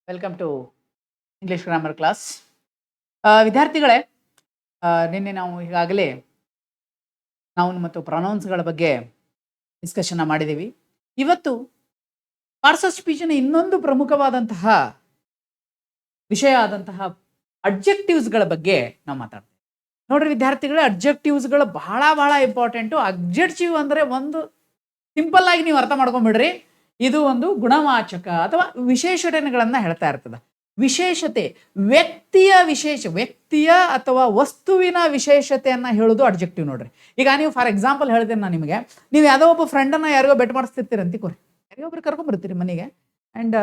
Welcome to English grammar class. ವಿದ್ಯಾರ್ಥಿಗಳೇ, ನಿನ್ನೆ ನಾವು ಈಗಾಗಲೇ ನೌನ್ ಮತ್ತು ಪ್ರೊನೌನ್ಸ್ಗಳ ಬಗ್ಗೆ ಡಿಸ್ಕಷನ್ ಮಾಡಿದ್ದೀವಿ. ಇವತ್ತು ಪಾರ್ಟ್ಸ್ ಆಫ್ ಸ್ಪೀಚಿನ ಇನ್ನೊಂದು ಪ್ರಮುಖವಾದಂತಹ ವಿಷಯ ಆದಂತಹ ಅಡ್ಜೆಕ್ಟಿವ್ಸ್ಗಳ ಬಗ್ಗೆ ನಾವು ಮಾತಾಡ್ತೀವಿ. ನೋಡ್ರಿ ವಿದ್ಯಾರ್ಥಿಗಳೇ, ಅಡ್ಜೆಕ್ಟಿವ್ಸ್ಗಳು ಬಹಳ ಬಹಳ ಇಂಪಾರ್ಟೆಂಟು. ಅಡ್ಜೆಕ್ಟಿವ್ ಅಂದರೆ ಒಂದು ಸಿಂಪಲ್ ಆಗಿ ನೀವು ಅರ್ಥ ಮಾಡ್ಕೊಂಡ್ಬಿಡ್ರಿ, ಇದು ಒಂದು ಗುಣವಾಚಕ ಅಥವಾ ವಿಶೇಷಣೆಗಳನ್ನು ಹೇಳ್ತಾ ಇರ್ತದೆ. ವಿಶೇಷತೆ, ವ್ಯಕ್ತಿಯ ಅಥವಾ ವಸ್ತುವಿನ ವಿಶೇಷತೆಯನ್ನು ಹೇಳೋದು ಅಡ್ಜೆಕ್ಟಿವ್. ನೋಡ್ರಿ, ಈಗ ನೀವು ಫಾರ್ ಎಕ್ಸಾಂಪಲ್ ಹೇಳ್ತೇನೆ ನಾನು ನಿಮಗೆ. ನೀವು ಯಾವುದೋ ಒಬ್ಬ ಫ್ರೆಂಡನ್ನು ಯಾರಿಗೋ ಬೆಟ್ ಮಾಡಿಸ್ತಿರ್ತೀರಿ ಅಂತಿಕೋರಿ, ಯಾರಿಗೋ ಒಬ್ರು ಕರ್ಕೊಂಡ್ಬರ್ತೀರಿ ಮನೆಗೆ, and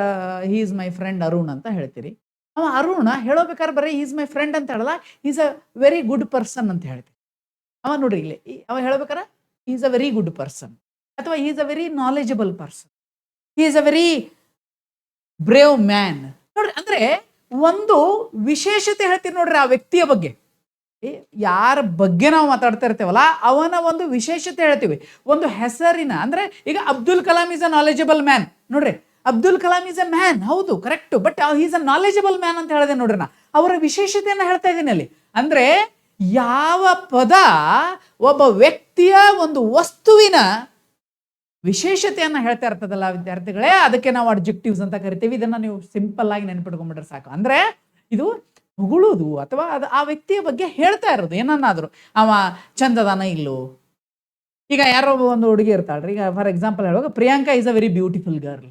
he is my friend Arun ಅಂತ ಹೇಳ್ತೀರಿ. ಅವ ಅರುಣ ಹೇಳೋಬೇಕಾದ್ರೆ ಬರೀ ಈಸ್ ಮೈ ಫ್ರೆಂಡ್ ಅಂತ ಹೇಳಲ್ಲ, is a very good person ಅಂತ ಹೇಳ್ತೀವಿ. ಅವ ನೋಡ್ರಿ ಇಲ್ಲಿ ಅವ ಹೇಳ್ಬೇಕಾರೆ is a very good person, ಅಥವಾ is a very knowledgeable person, is a very brave man. ನೋಡ್ರಿ, ಅಂದ್ರೆ ಒಂದು ವಿಶೇಷತೆ ಹೇಳ್ತೀವಿ ನೋಡ್ರಿ ಆ ವ್ಯಕ್ತಿಯ ಬಗ್ಗೆ. ಯಾರ ಬಗ್ಗೆ ನಾವು ಮಾತಾಡ್ತಾ ಇರ್ತೇವಲ್ಲ ಅವನ ಒಂದು ವಿಶೇಷತೆ ಹೇಳ್ತೀವಿ. ಒಂದು ಹೆಸರಿನ, ಅಂದ್ರೆ ಈಗ Abdul Kalam is a knowledgeable man. ನೋಡ್ರಿ, Abdul Kalam is a man, ಹೌದು correct, but is a knowledgeable man ಅಂತ ಹೇಳಿದೆ ನೋಡ್ರಿ. ನಾ ಅವರ ವಿಶೇಷತೆಯನ್ನು ಹೇಳ್ತಾ ಇದ್ದೀನಿ ಅಲ್ಲಿ. ಅಂದ್ರೆ ಯಾವ ಪದ ಒಬ್ಬ ವ್ಯಕ್ತಿಯ ಒಂದು ವಸ್ತುವಿನ ವಿಶೇಷತೆಯನ್ನು ಹೇಳ್ತಾ ಇರ್ತದಲ್ಲ ವಿದ್ಯಾರ್ಥಿಗಳೇ, ಅದಕ್ಕೆ ನಾವು ಅಡ್ಜೆಕ್ಟಿವ್ಸ್ ಅಂತ ಕರಿತೀವಿ. ಇದನ್ನ ನೀವು ಸಿಂಪಲ್ ಆಗಿ ನೆನ್ಪಿಟ್ಕೊಂಡ್ಬಿಟ್ರೆ ಸಾಕು. ಅಂದ್ರೆ ಇದು ಹೊಗಳುವುದು ಅಥವಾ ಅದು ಆ ವ್ಯಕ್ತಿಯ ಬಗ್ಗೆ ಹೇಳ್ತಾ ಇರೋದು. ಏನನ್ನಾದ್ರು ಅವ ಚಂದದಾನ ಇಲ್ಲೋ. ಈಗ ಯಾರೋ ಒಂದು ಹುಡುಗಿ ಇರ್ತಾಳ್ರಿ, ಈಗ ಫಾರ್ ಎಕ್ಸಾಂಪಲ್ ಹೇಳುವಾಗ Priyanka is a very beautiful girl.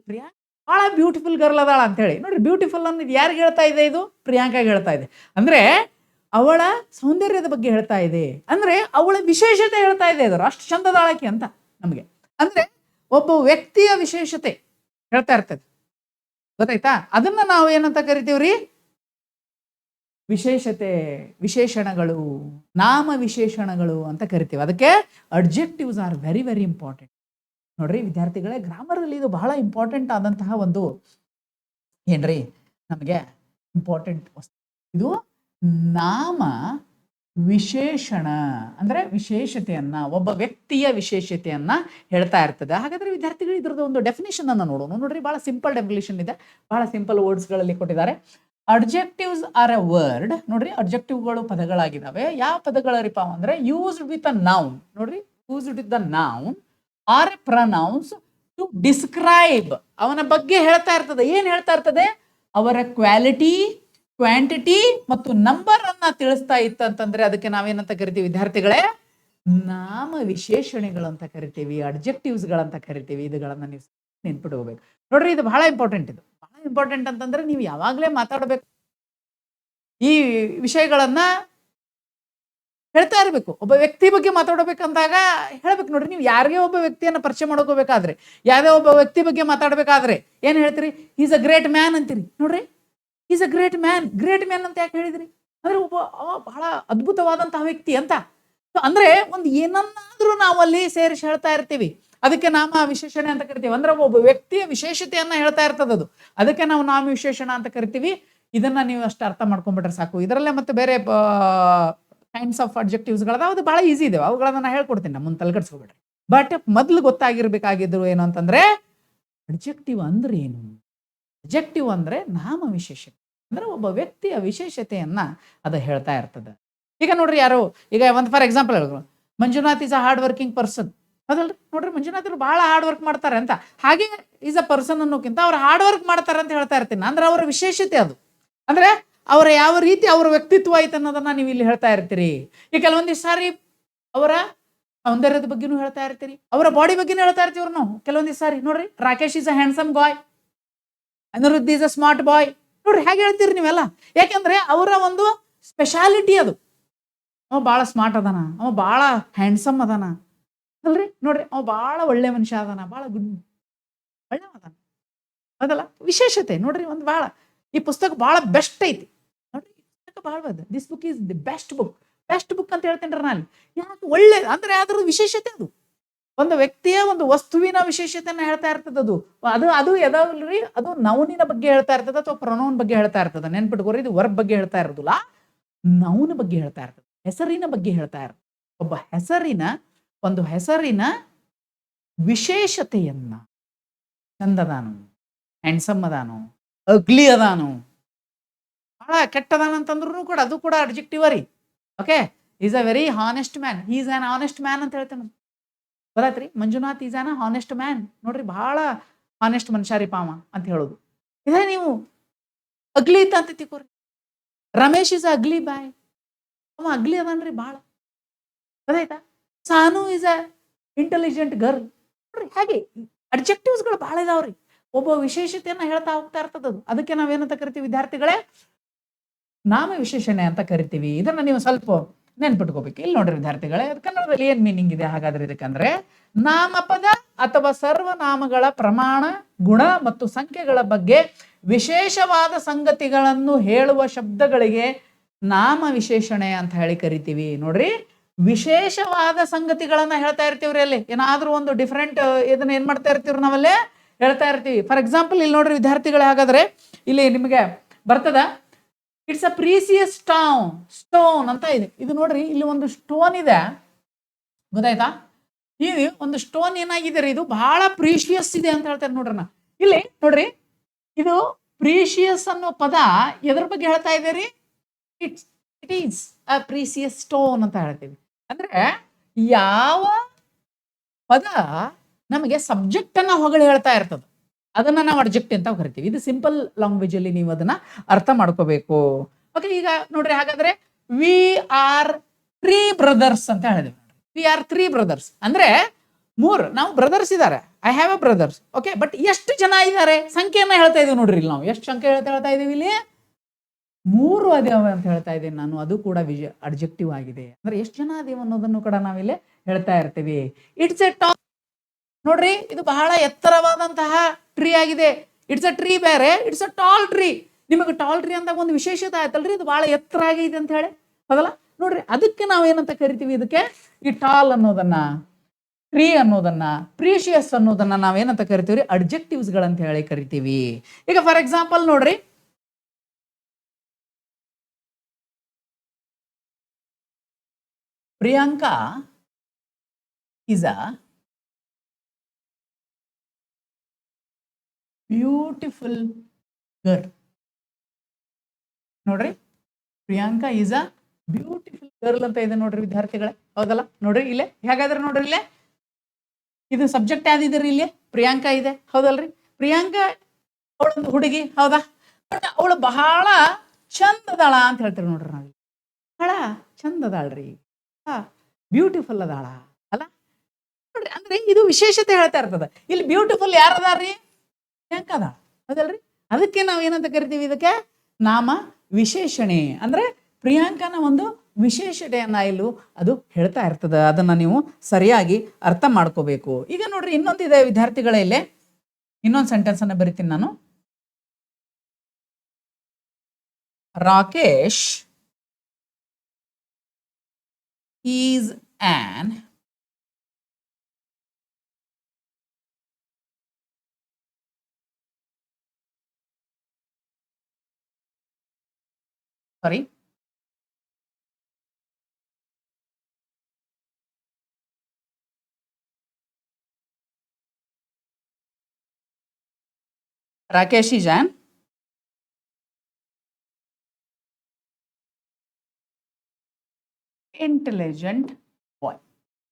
Priyanka ಬಹಳ ಬ್ಯೂಟಿಫುಲ್ ಗರ್ಲ್ ಅದಾಳ ಅಂತ ಹೇಳಿ. ನೋಡ್ರಿ, ಬ್ಯೂಟಿಫುಲ್ ಅನ್ನೋದು ಯಾರಿಗೆ ಹೇಳ್ತಾ ಇದೆ? ಇದು ಪ್ರಿಯಾಂಕಾಗೆ ಹೇಳ್ತಾ ಇದೆ. ಅಂದ್ರೆ ಅವಳ ಸೌಂದರ್ಯದ ಬಗ್ಗೆ ಹೇಳ್ತಾ ಇದೆ, ಅಂದ್ರೆ ಅವಳ ವಿಶೇಷತೆ ಹೇಳ್ತಾ ಇದೆ. ಅದು ಅಷ್ಟು ಚಂದದಾಳಕ್ಕೆ ಅಂತ ನಮಗೆ. ಅಂದ್ರೆ ಒಬ್ಬ ವ್ಯಕ್ತಿಯ ವಿಶೇಷತೆ ಹೇಳ್ತಾ ಇರ್ತದೆ, ಗೊತ್ತಾಯ್ತಾ? ಅದನ್ನ ನಾವು ಏನಂತ ಕರಿತೀವ್ರಿ? ವಿಶೇಷತೆ, ವಿಶೇಷಣಗಳು, ನಾಮ ವಿಶೇಷಣಗಳು ಅಂತ ಕರಿತೀವಿ. ಅದಕ್ಕೆ adjectives are very very important. ನೋಡ್ರಿ ವಿದ್ಯಾರ್ಥಿಗಳೇ, ಗ್ರಾಮರಲ್ಲಿ ಇದು ಬಹಳ ಇಂಪಾರ್ಟೆಂಟ್ ಆದಂತಹ ಒಂದು ಏನ್ರಿ ನಮಗೆ ಇಂಪಾರ್ಟೆಂಟ್ ವಸ್ತು. ಇದು ನಾಮ ವಿಶೇಷಣ, ಅಂದ್ರೆ ವಿಶೇಷತೆಯನ್ನ, ಒಬ್ಬ ವ್ಯಕ್ತಿಯ ವಿಶೇಷತೆಯನ್ನ ಹೇಳ್ತಾ ಇರ್ತದೆ. ಹಾಗಾದ್ರೆ ವಿದ್ಯಾರ್ಥಿಗಳು ಇದ್ರದ್ದು ಒಂದು ಡೆಫಿನೇಷನ್ ಅನ್ನ ನೋಡೋಣ. ನೋಡ್ರಿ, ಬಹಳ ಸಿಂಪಲ್ ಡೆಫಿನೇಷನ್ ಇದೆ, ಬಹಳ ಸಿಂಪಲ್ ವರ್ಡ್ಸ್ಗಳಲ್ಲಿ ಕೊಟ್ಟಿದ್ದಾರೆ. Adjectives are a word. ನೋಡ್ರಿ, ಅಡ್ಜೆಕ್ಟಿವ್ಗಳು ಪದಗಳಾಗಿದ್ದಾವೆ. ಯಾವ ಪದಗಳರಿಪ ಅಂದ್ರೆ ಯೂಸ್ಡ್ ವಿತ್ ಅ ನೌನ್. ನೋಡ್ರಿ, used with the noun are a pronouns to describe. ಅವನ ಬಗ್ಗೆ ಹೇಳ್ತಾ ಇರ್ತದೆ. ಏನ್ ಹೇಳ್ತಾ ಇರ್ತದೆ? ಅವರ ಕ್ವಾಲಿಟಿ, ಕ್ವಾಂಟಿಟಿ ಮತ್ತು ನಂಬರ್ ಅನ್ನ ತಿಳಿಸ್ತಾ ಇತ್ತಂತಂದ್ರೆ ಅದಕ್ಕೆ ನಾವೇನಂತ ಕರಿತೀವಿ ವಿದ್ಯಾರ್ಥಿಗಳೇ? ನಾಮ ವಿಶೇಷಣೆಗಳು ಅಂತ ಕರಿತೀವಿ, ಅಡ್ಜೆಕ್ಟಿವ್ಸ್ ಗಳಂತ ಕರಿತೀವಿ. ಇದುಗಳನ್ನ ನೀವು ನೆನ್ಪಿಟ್ಕೋಬೇಕು. ನೋಡ್ರಿ, ಇದು ಬಹಳ ಇಂಪಾರ್ಟೆಂಟ್. ಇದು ಬಹಳ ಇಂಪಾರ್ಟೆಂಟ್ ಅಂತಂದ್ರೆ ನೀವು ಯಾವಾಗಲೇ ಮಾತಾಡಬೇಕು, ಈ ವಿಷಯಗಳನ್ನ ಹೇಳ್ತಾ ಇರಬೇಕು. ಒಬ್ಬ ವ್ಯಕ್ತಿ ಬಗ್ಗೆ ಮಾತಾಡಬೇಕಂದಾಗ ಹೇಳ್ಬೇಕು. ನೋಡ್ರಿ, ನೀವು ಯಾರಿಗೆ ಒಬ್ಬ ವ್ಯಕ್ತಿಯನ್ನ ಪರಿಚಯ ಮಾಡ್ಕೋಬೇಕಾದ್ರೆ, ಯಾವುದೇ ಒಬ್ಬ ವ್ಯಕ್ತಿ ಬಗ್ಗೆ ಮಾತಾಡ್ಬೇಕಾದ್ರೆ ಏನ್ ಹೇಳ್ತೀರಿ? ಈಸ್ ಅ ಗ್ರೇಟ್ ಮ್ಯಾನ್ ಅಂತೀರಿ. ನೋಡ್ರಿ, is a great man. Great man ಅಂತ ಯಾಕೆ ಹೇಳಿದ್ರಿ? ಅಂದ್ರೆ ಒಬ್ಬ ಬಹಳ ಅದ್ಭುತವಾದಂತಹ ವ್ಯಕ್ತಿ ಅಂತ. ಅಂದ್ರೆ ಒಂದು ಏನನ್ನಾದ್ರೂ ನಾವಲ್ಲಿ ಸೇರಿಸಿ ಹೇಳ್ತಾ ಇರ್ತೀವಿ, ಅದಕ್ಕೆ ನಾಮ ವಿಶೇಷಣೆ ಅಂತ ಕರಿತೀವಿ. ಅಂದ್ರೆ ಒಬ್ಬ ವ್ಯಕ್ತಿಯ ವಿಶೇಷತೆಯನ್ನ ಹೇಳ್ತಾ ಇರ್ತದದು, ಅದಕ್ಕೆ ನಾವು ನಾಮ ವಿಶೇಷಣ ಅಂತ ಕರಿತೀವಿ. ಇದನ್ನ ನೀವು ಅಷ್ಟು ಅರ್ಥ ಮಾಡ್ಕೊಂಡ್ಬಿಟ್ರೆ ಸಾಕು. ಇದರಲ್ಲೇ ಮತ್ತೆ ಬೇರೆ ಕೈಂಡ್ಸ್ ಆಫ್ ಅಡ್ಜೆಕ್ಟಿವ್ಸ್ಗಳದ, ಅದು ಬಹಳ ಈಸಿ ಇದೆ, ಅವುಗಳನ್ನ ನಾನು ಹೇಳ್ಕೊಡ್ತೀನಿ, ನಮ್ಮ ಮುಂದೆ ತಲೆಗಡಿಸ್ಕೊಬೇಡ್ರಿ. ಬಟ್ ಮೊದಲು ಗೊತ್ತಾಗಿರ್ಬೇಕಾಗಿದ್ರು ಏನು ಅಂತಂದ್ರೆ ಅಡ್ಜೆಕ್ಟಿವ್ ಅಂದ್ರೆ ಏನು? ಅಡ್ಜೆಕ್ಟಿವ್ ಅಂದ್ರೆ ನಾಮ ವಿಶೇಷತೆ, ಅಂದ್ರೆ ಒಬ್ಬ ವ್ಯಕ್ತಿಯ ವಿಶೇಷತೆಯನ್ನ ಅದು ಹೇಳ್ತಾ ಇರ್ತದೆ. ಈಗ ನೋಡ್ರಿ, ಯಾರು ಈಗ ಒಂದು ಫಾರ್ ಎಕ್ಸಾಂಪಲ್ ಹೇಳಿದ್ರು, Manjunath is a hard working person. ಅದಲ್ರಿ, ನೋಡ್ರಿ ಮಂಜುನಾಥ್ ಬಹಳ ಹಾರ್ಡ್ ವರ್ಕ್ ಮಾಡ್ತಾರೆ ಅಂತ. ಹಾಗೆ ಈಸ್ ಅ ಪರ್ಸನ್ ಅನ್ನೋಕ್ಕಿಂತ ಅವ್ರು ಹಾರ್ಡ್ ವರ್ಕ್ ಮಾಡ್ತಾರೆ ಅಂತ ಹೇಳ್ತಾ ಇರ್ತೀನಿ. ಅಂದ್ರೆ ಅವರ ವಿಶೇಷತೆ ಅದು. ಅಂದ್ರೆ ಅವರ ಯಾವ ರೀತಿ ಅವರ ವ್ಯಕ್ತಿತ್ವ ಐತೆ ಅನ್ನೋದನ್ನ ನೀವು ಇಲ್ಲಿ ಹೇಳ್ತಾ ಇರ್ತೀರಿ. ಈ ಕೆಲವೊಂದಿಷ್ಟು ಸಾರಿ ಅವರ ಸೌಂದರ್ಯದ ಬಗ್ಗೆನೂ ಹೇಳ್ತಾ ಇರ್ತೀರಿ, ಅವರ ಬಾಡಿ ಬಗ್ಗೆನೂ ಹೇಳ್ತಾ ಇರ್ತೀವ್ರು ನಾವು ಕೆಲವೊಂದಿಷ್ಟು ಸಾರಿ. ನೋಡ್ರಿ, Rakesh is a handsome boy, Aniruddh is a smart boy. ನೋಡ್ರಿ, ಹೇಗೆ ಹೇಳ್ತೀರಿ ನೀವೆಲ್ಲ? ಯಾಕೆಂದ್ರೆ ಅವರ ಒಂದು ಸ್ಪೆಷಾಲಿಟಿ ಅದು. ಅವ ಭಾಳ ಸ್ಮಾರ್ಟ್ ಅದಾನ, ಅವ ಭಾಳ ಹ್ಯಾಂಡ್ಸಮ್ ಅದಾನ ಅಲ್ರಿ. ನೋಡ್ರಿ, ಅವ ಭಾಳ ಒಳ್ಳೆ ಮನುಷ್ಯ ಅದಾನ, ಭಾಳ ಗುಡ್ ಒಳ್ಳೆ ಅದಾನ, ಅದಲ್ಲ ವಿಶೇಷತೆ. ನೋಡ್ರಿ, ಒಂದು ಭಾಳ ಈ ಪುಸ್ತಕ ಭಾಳ ಬೆಸ್ಟ್ ಐತಿ. ನೋಡ್ರಿ, ಪುಸ್ತಕ ಭಾಳ this book is the best book. Best book ಅಂತ ಹೇಳ್ತೇನ್ರಿ ನಾನು. ಯಾಕೆ? ಒಳ್ಳೆ ಅಂದ್ರೆ ಅದ್ರ ವಿಶೇಷತೆ ಅದು. ಒಂದು ವ್ಯಕ್ತಿಯ ಒಂದು ವಸ್ತುವಿನ ವಿಶೇಷತೆಯನ್ನ ಹೇಳ್ತಾ ಇರ್ತದೆ ಅದು. ಅದು ಎದಲ್ರಿ, ಅದು ನೌನಿನ ಬಗ್ಗೆ ಹೇಳ್ತಾ ಇರ್ತದೆ ಅಥವಾ ಪ್ರೊನೌನ್ ಬಗ್ಗೆ ಹೇಳ್ತಾ ಇರ್ತದೆ. ನೆನ್ಪಿಟ್ಕೋರಿ, ಇದು ವರ್ಬ್ ಬಗ್ಗೆ ಹೇಳ್ತಾ ಇರೋದಿಲ್ಲ, ನೌನ್ ಬಗ್ಗೆ ಹೇಳ್ತಾ ಇರ್ತದೆ, ಹೆಸರಿನ ಬಗ್ಗೆ ಹೇಳ್ತಾ ಇರ್ತದೆ. ಒಬ್ಬ ಒಂದು ಹೆಸರಿನ ವಿಶೇಷತೆಯನ್ನ, ಚಂದದಾನು, ಹ್ಯಾಂಡ್ಸಮ್ ಅದಾನು, ಅಗ್ಲಿ ಅದಾನು, ಬಹಳ ಕೆಟ್ಟದಾನ ಅಂತಂದ್ರೂ ಕೂಡ ಅದು ಕೂಡ ಅಡ್ಜೆಕ್ಟಿವ್ ರೀ. Okay, is a very honest man, is an honest man ಅಂತ ಹೇಳ್ತೇನೆ. ಗೊತ್ತಾಯ್ತ್ರಿ? Manjunath is an honest man, ನೋಡ್ರಿ ಬಹಳ ಹಾನೆಸ್ಟ್ ಮನುಷ್ಯ ರೀ ಪಾವ ಅಂತ ಹೇಳೋದು. ಇದೇ ನೀವು ಅಗ್ಲಿ ಇದ್ದ ಅಂತ ತಿಳ್ಕೊರಿ. ರಮೇಶ್ ಇಸ್ ಅಗ್ಲಿ ಬಾಯ್, ಅವ ಅಗ್ಲಿ ಅದಾನ್ರಿ ಭಾಳ. ಗೊತ್ತಾಯ್ತಾ? ಸಾನು ಇಸ್ ಅ ಇಂಟೆಲಿಜೆಂಟ್ ಗರ್ಲ್. ನೋಡ್ರಿ ಹಾಗೆ ಅಡ್ಜೆಕ್ಟಿವ್ಸ್ಗಳು ಭಾಳ ಇದಾವ್ರಿ. ಒಬ್ಬ ವಿಶೇಷತೆಯನ್ನ ಹೇಳ್ತಾ ಹೋಗ್ತಾ ಇರ್ತದದು. ಅದಕ್ಕೆ ನಾವೇನಂತ ಕರಿತೀವಿ ವಿದ್ಯಾರ್ಥಿಗಳೇ? ನಾಮ ವಿಶೇಷಣೆ ಅಂತ ಕರಿತೀವಿ. ಇದನ್ನ ನೀವು ಸ್ವಲ್ಪ ನೆನ್ಪಿಟ್ಕೋಬೇಕು. ಇಲ್ಲಿ ನೋಡ್ರಿ ವಿದ್ಯಾರ್ಥಿಗಳೇ, ಕನ್ನಡದಲ್ಲಿ ಏನ್ ಮೀನಿಂಗ್ ಇದೆ ಹಾಗಾದ್ರೆ ಇದಕ್ಕಂದ್ರೆ, ನಾಮಪದ ಅಥವಾ ಸರ್ವನಾಮಗಳ ಪ್ರಮಾಣ, ಗುಣ ಮತ್ತು ಸಂಖ್ಯೆಗಳ ಬಗ್ಗೆ ವಿಶೇಷವಾದ ಸಂಗತಿಗಳನ್ನು ಹೇಳುವ ಶಬ್ದಗಳಿಗೆ ನಾಮ ವಿಶೇಷಣೆ ಅಂತ ಹೇಳಿ ಕರಿತೀವಿ. ನೋಡ್ರಿ, ವಿಶೇಷವಾದ ಸಂಗತಿಗಳನ್ನ ಹೇಳ್ತಾ ಇರ್ತೀವ್ರಿ. ಅಲ್ಲಿ ಏನಾದ್ರೂ ಒಂದು ಡಿಫ್ರೆಂಟ್ ಇದನ್ನ ಏನ್ ಮಾಡ್ತಾ ಇರ್ತೀವ್ರಿ, ನಾವಲ್ಲೇ ಹೇಳ್ತಾ ಇರ್ತೀವಿ. ಫಾರ್ ಎಕ್ಸಾಂಪಲ್ ಇಲ್ಲಿ ನೋಡ್ರಿ ವಿದ್ಯಾರ್ಥಿಗಳೇ, ಹಾಗಾದ್ರೆ ಇಲ್ಲಿ ನಿಮಗೆ ಬರ್ತದ, ಇಟ್ಸ್ ಅ ಪ್ರೀಸಿಯಸ್ ಸ್ಟೋನ್ ಅಂತ ಇದೆ. ಇದು ನೋಡ್ರಿ, ಇಲ್ಲಿ ಒಂದು ಸ್ಟೋನ್ ಇದೆ, ಗೊತ್ತಾಯ್ತಾ? ಇದು ಒಂದು ಸ್ಟೋನ್ ಏನಾಗಿದೆ ರೀ, ಇದು ಬಹಳ ಪ್ರೀಶಿಯಸ್ ಇದೆ ಅಂತ ಹೇಳ್ತಾರೆ. ನೋಡ್ರಿ ಇಲ್ಲಿ ನೋಡ್ರಿ, ಇದು ಪ್ರೀಶಿಯಸ್ ಅನ್ನೋ ಪದ ಎದ್ರ ಬಗ್ಗೆ ಹೇಳ್ತಾ ಇದೆ ರೀ? It is a precious stone ಅಂತ ಹೇಳ್ತೀವಿ. ಅಂದ್ರೆ ಯಾವ ಪದ ನಮಗೆ ಸಬ್ಜೆಕ್ಟ್ ಅನ್ನ ಹೊಗಳಿ ಹೇಳ್ತಾ ಇರ್ತದೆ ಅದನ್ನ ನಾವು ಅಡ್ಜೆಕ್ಟ್ ಅಂತ ಕರಿತೀವಿ. ಇದು ಸಿಂಪಲ್ ಲ್ಯಾಂಗ್ವೇಜ್ ಅಲ್ಲಿ ನೀವು ಅದನ್ನ ಅರ್ಥ ಮಾಡ್ಕೋಬೇಕು. ಓಕೆ, ಈಗ ನೋಡ್ರಿ ಹಾಗಾದ್ರೆ ವಿ ಆರ್ 3 ಬ್ರದರ್ಸ್ ಅಂತ ಹೇಳಿದ್ವಿ. ವಿ ಆರ್ 3 ಬ್ರದರ್ಸ್ ಅಂದ್ರೆ 3 ನಾವು ಬ್ರದರ್ಸ್ ಇದ್ದಾರೆ. I have a brothers. Okay, but ಎಷ್ಟು ಜನ ಇದ್ದಾರೆ ಸಂಖ್ಯೆಯನ್ನ ಹೇಳ್ತಾ ಇದೀವಿ. ನೋಡ್ರಿ ಇಲ್ಲಿ ನಾವು ಎಷ್ಟು ಸಂಖ್ಯೆ ಹೇಳ್ತಾ ಇದೀವಿ, ಇಲ್ಲಿ 3 ಅದೇವ ಅಂತ ಹೇಳ್ತಾ ಇದ್ದೀನಿ ನಾನು. ಅದು ಕೂಡ ಅಡ್ಜೆಕ್ಟಿವ್ ಆಗಿದೆ. ಅಂದ್ರೆ ಎಷ್ಟು ಜನ ಅದೇವ ಅನ್ನೋದನ್ನು ಕೂಡ ನಾವಿಲ್ಲಿ ಹೇಳ್ತಾ ಇರ್ತೀವಿ. It's A tall. ನೋಡ್ರಿ, ಇದು ಬಹಳ ಎತ್ತರವಾದಂತಹ ಟ್ರೀ ಆಗಿದೆ. ಇಟ್ಸ್ ಅ ಟ್ರೀ ಬೇರೆ, ಇಟ್ಸ್ ಅ ಟಾಲ್ ಟ್ರೀ. ನಿಮಗೆ ಟಾಲ್ ಟ್ರೀ ಅಂದಾಗ ಒಂದು ವಿಶೇಷತೆ ಆಯ್ತಲ್ರಿ, ಇದು ಬಹಳ ಎತ್ತರ ಆಗಿದೆ ಅಂತ ಹೇಳಿ, ಹೌದಲ್ಲ? ನೋಡ್ರಿ, ಅದಕ್ಕೆ ನಾವೇನಂತ ಕರಿತೀವಿ ಇದಕ್ಕೆ? ಈ ಟಾಲ್ ಅನ್ನೋದನ್ನ, ಟ್ರೀ ಅನ್ನೋದನ್ನ, ಪ್ರೀಶಿಯಸ್ ಅನ್ನೋದನ್ನ ನಾವೇನಂತ ಕರಿತೀವಿ? ಅಡ್ಜೆಕ್ಟಿವ್ಸ್ ಗಳಂತ ಹೇಳಿ ಕರಿತೀವಿ. ಈಗ ಫಾರ್ ಎಕ್ಸಾಂಪಲ್ ನೋಡ್ರಿ, Priyanka is a beautiful girl. ನೋಡ್ರಿ, Priyanka is a beautiful girl ಅಂತ ಇದೆ ನೋಡ್ರಿ ವಿದ್ಯಾರ್ಥಿಗಳೇ, ಹೌದಲ್ಲ? ನೋಡ್ರಿ ಇಲ್ಲೇ ಹೇಗಾದ್ರೆ, ನೋಡ್ರಿ ಇಲ್ಲೇ ಇದು ಸಬ್ಜೆಕ್ಟ್ ಯಾವ್ದಿದ್ರಿ, ಇಲ್ಲಿ ಪ್ರಿಯಾಂಕಾ ಇದೆ, ಹೌದಲ್ರಿ? ಪ್ರಿಯಾಂಕಾ ಅವಳೊಂದು ಹುಡುಗಿ, ಹೌದಾ? ಬಟ್ ಅವಳು ಬಹಳ ಚಂದದಾಳ ಅಂತ ಹೇಳ್ತೀರಿ. ನೋಡ್ರಿ ನಾವು ಬಹಳ ಚಂದದಾಳ್ರಿ, ಬ್ಯೂಟಿಫುಲ್ ಅದಾಳ ಅಲ್ಲ? ನೋಡ್ರಿ, ಅಂದ್ರೆ ಇದು ವಿಶೇಷತೆ ಹೇಳ್ತಾ ಇರ್ತದ. ಇಲ್ಲಿ ಬ್ಯೂಟಿಫುಲ್ ಯಾರದಾರ್ರಿ? ಪ್ರಿಯಾಂಕಾ ಅದಾಳ, ಹೌದಲ್ರಿ? ಅದಕ್ಕೆ ನಾವು ಏನಂತ ಕರಿತೀವಿ ಇದಕ್ಕೆ? ನಾಮ ವಿಶೇಷಣೆ. ಅಂದ್ರೆ ಪ್ರಿಯಾಂಕನ ಒಂದು ವಿಶೇಷತೆಯನ್ನ ಇಲ್ಲೂ ಅದು ಹೇಳ್ತಾ ಇರ್ತದ. ಅದನ್ನ ನೀವು ಸರಿಯಾಗಿ ಅರ್ಥ ಮಾಡ್ಕೋಬೇಕು. ಈಗ ನೋಡ್ರಿ, ಇನ್ನೊಂದಿದೆ ವಿದ್ಯಾರ್ಥಿಗಳೇ, ಇಲ್ಲೇ ಇನ್ನೊಂದು ಸೆಂಟೆನ್ಸ್ ಅನ್ನ ಬರಿತೀನಿ ನಾನು. Rakesh is on sorry Rakesh is on intelligent boy.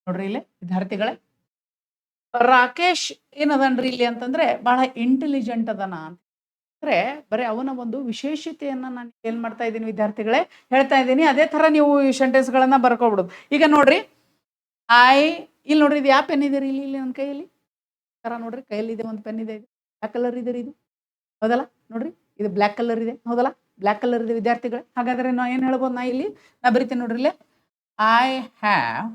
ನೋಡ್ರಿ ಇಲ್ಲಿ ವಿದ್ಯಾರ್ಥಿಗಳೇ, ರಾಕೇಶ್ ಏನದನ್ರಿ ಇಲ್ಲಿ ಅಂತಂದ್ರೆ ಬಹಳ ಇಂಟೆಲಿಜೆಂಟ್ ಅದನ ಅಂದ್ರೆ ಬರೀ ಅವನ ಒಂದು ವಿಶೇಷತೆಯನ್ನ ನಾನು ಏನ್ ಮಾಡ್ತಾ ಇದ್ದೀನಿ ವಿದ್ಯಾರ್ಥಿಗಳೇ, ಹೇಳ್ತಾ ಇದ್ದೀನಿ. ಅದೇ ತರ ನೀವು ಈ ಸೆಂಟೆನ್ಸ್ ಗಳನ್ನ ಬರ್ಕೊಬಿಡುದು. ಈಗ ನೋಡ್ರಿ, ಇಲ್ಲಿ ನೋಡ್ರಿ, ಇದು ಯಾವ ಪೆನ್ ಇದೆ ರೀ? ಇಲ್ಲಿ ನನ್ನ ಕೈಯಲ್ಲಿ ತರ ನೋಡ್ರಿ, ಕೈಯಲ್ಲಿ ಇದೆ ಒಂದು ಪೆನ್ ಇದೆ, ಇದು ಬ್ಲಾಕ್ ಕಲರ್ ಇದೆ ರೀ, ಇದು ಹೌದಲ್ಲ? ನೋಡ್ರಿ, ಇದು ಬ್ಲ್ಯಾಕ್ ಕಲರ್ ಇದೆ, ಹೌದಲ್ಲ? ಬ್ಲ್ಯಾಕ್ ಕಲರ್ ಇದೆ ವಿದ್ಯಾರ್ಥಿಗಳೇ. ಹಾಗಾದ್ರೆ ನಾ ಏನ್ ಹೇಳ್ಬೋದು? ನಾ ಬರಿತೀನಿ ನೋಡ್ರಿ ಇಲ್ಲಿ, I have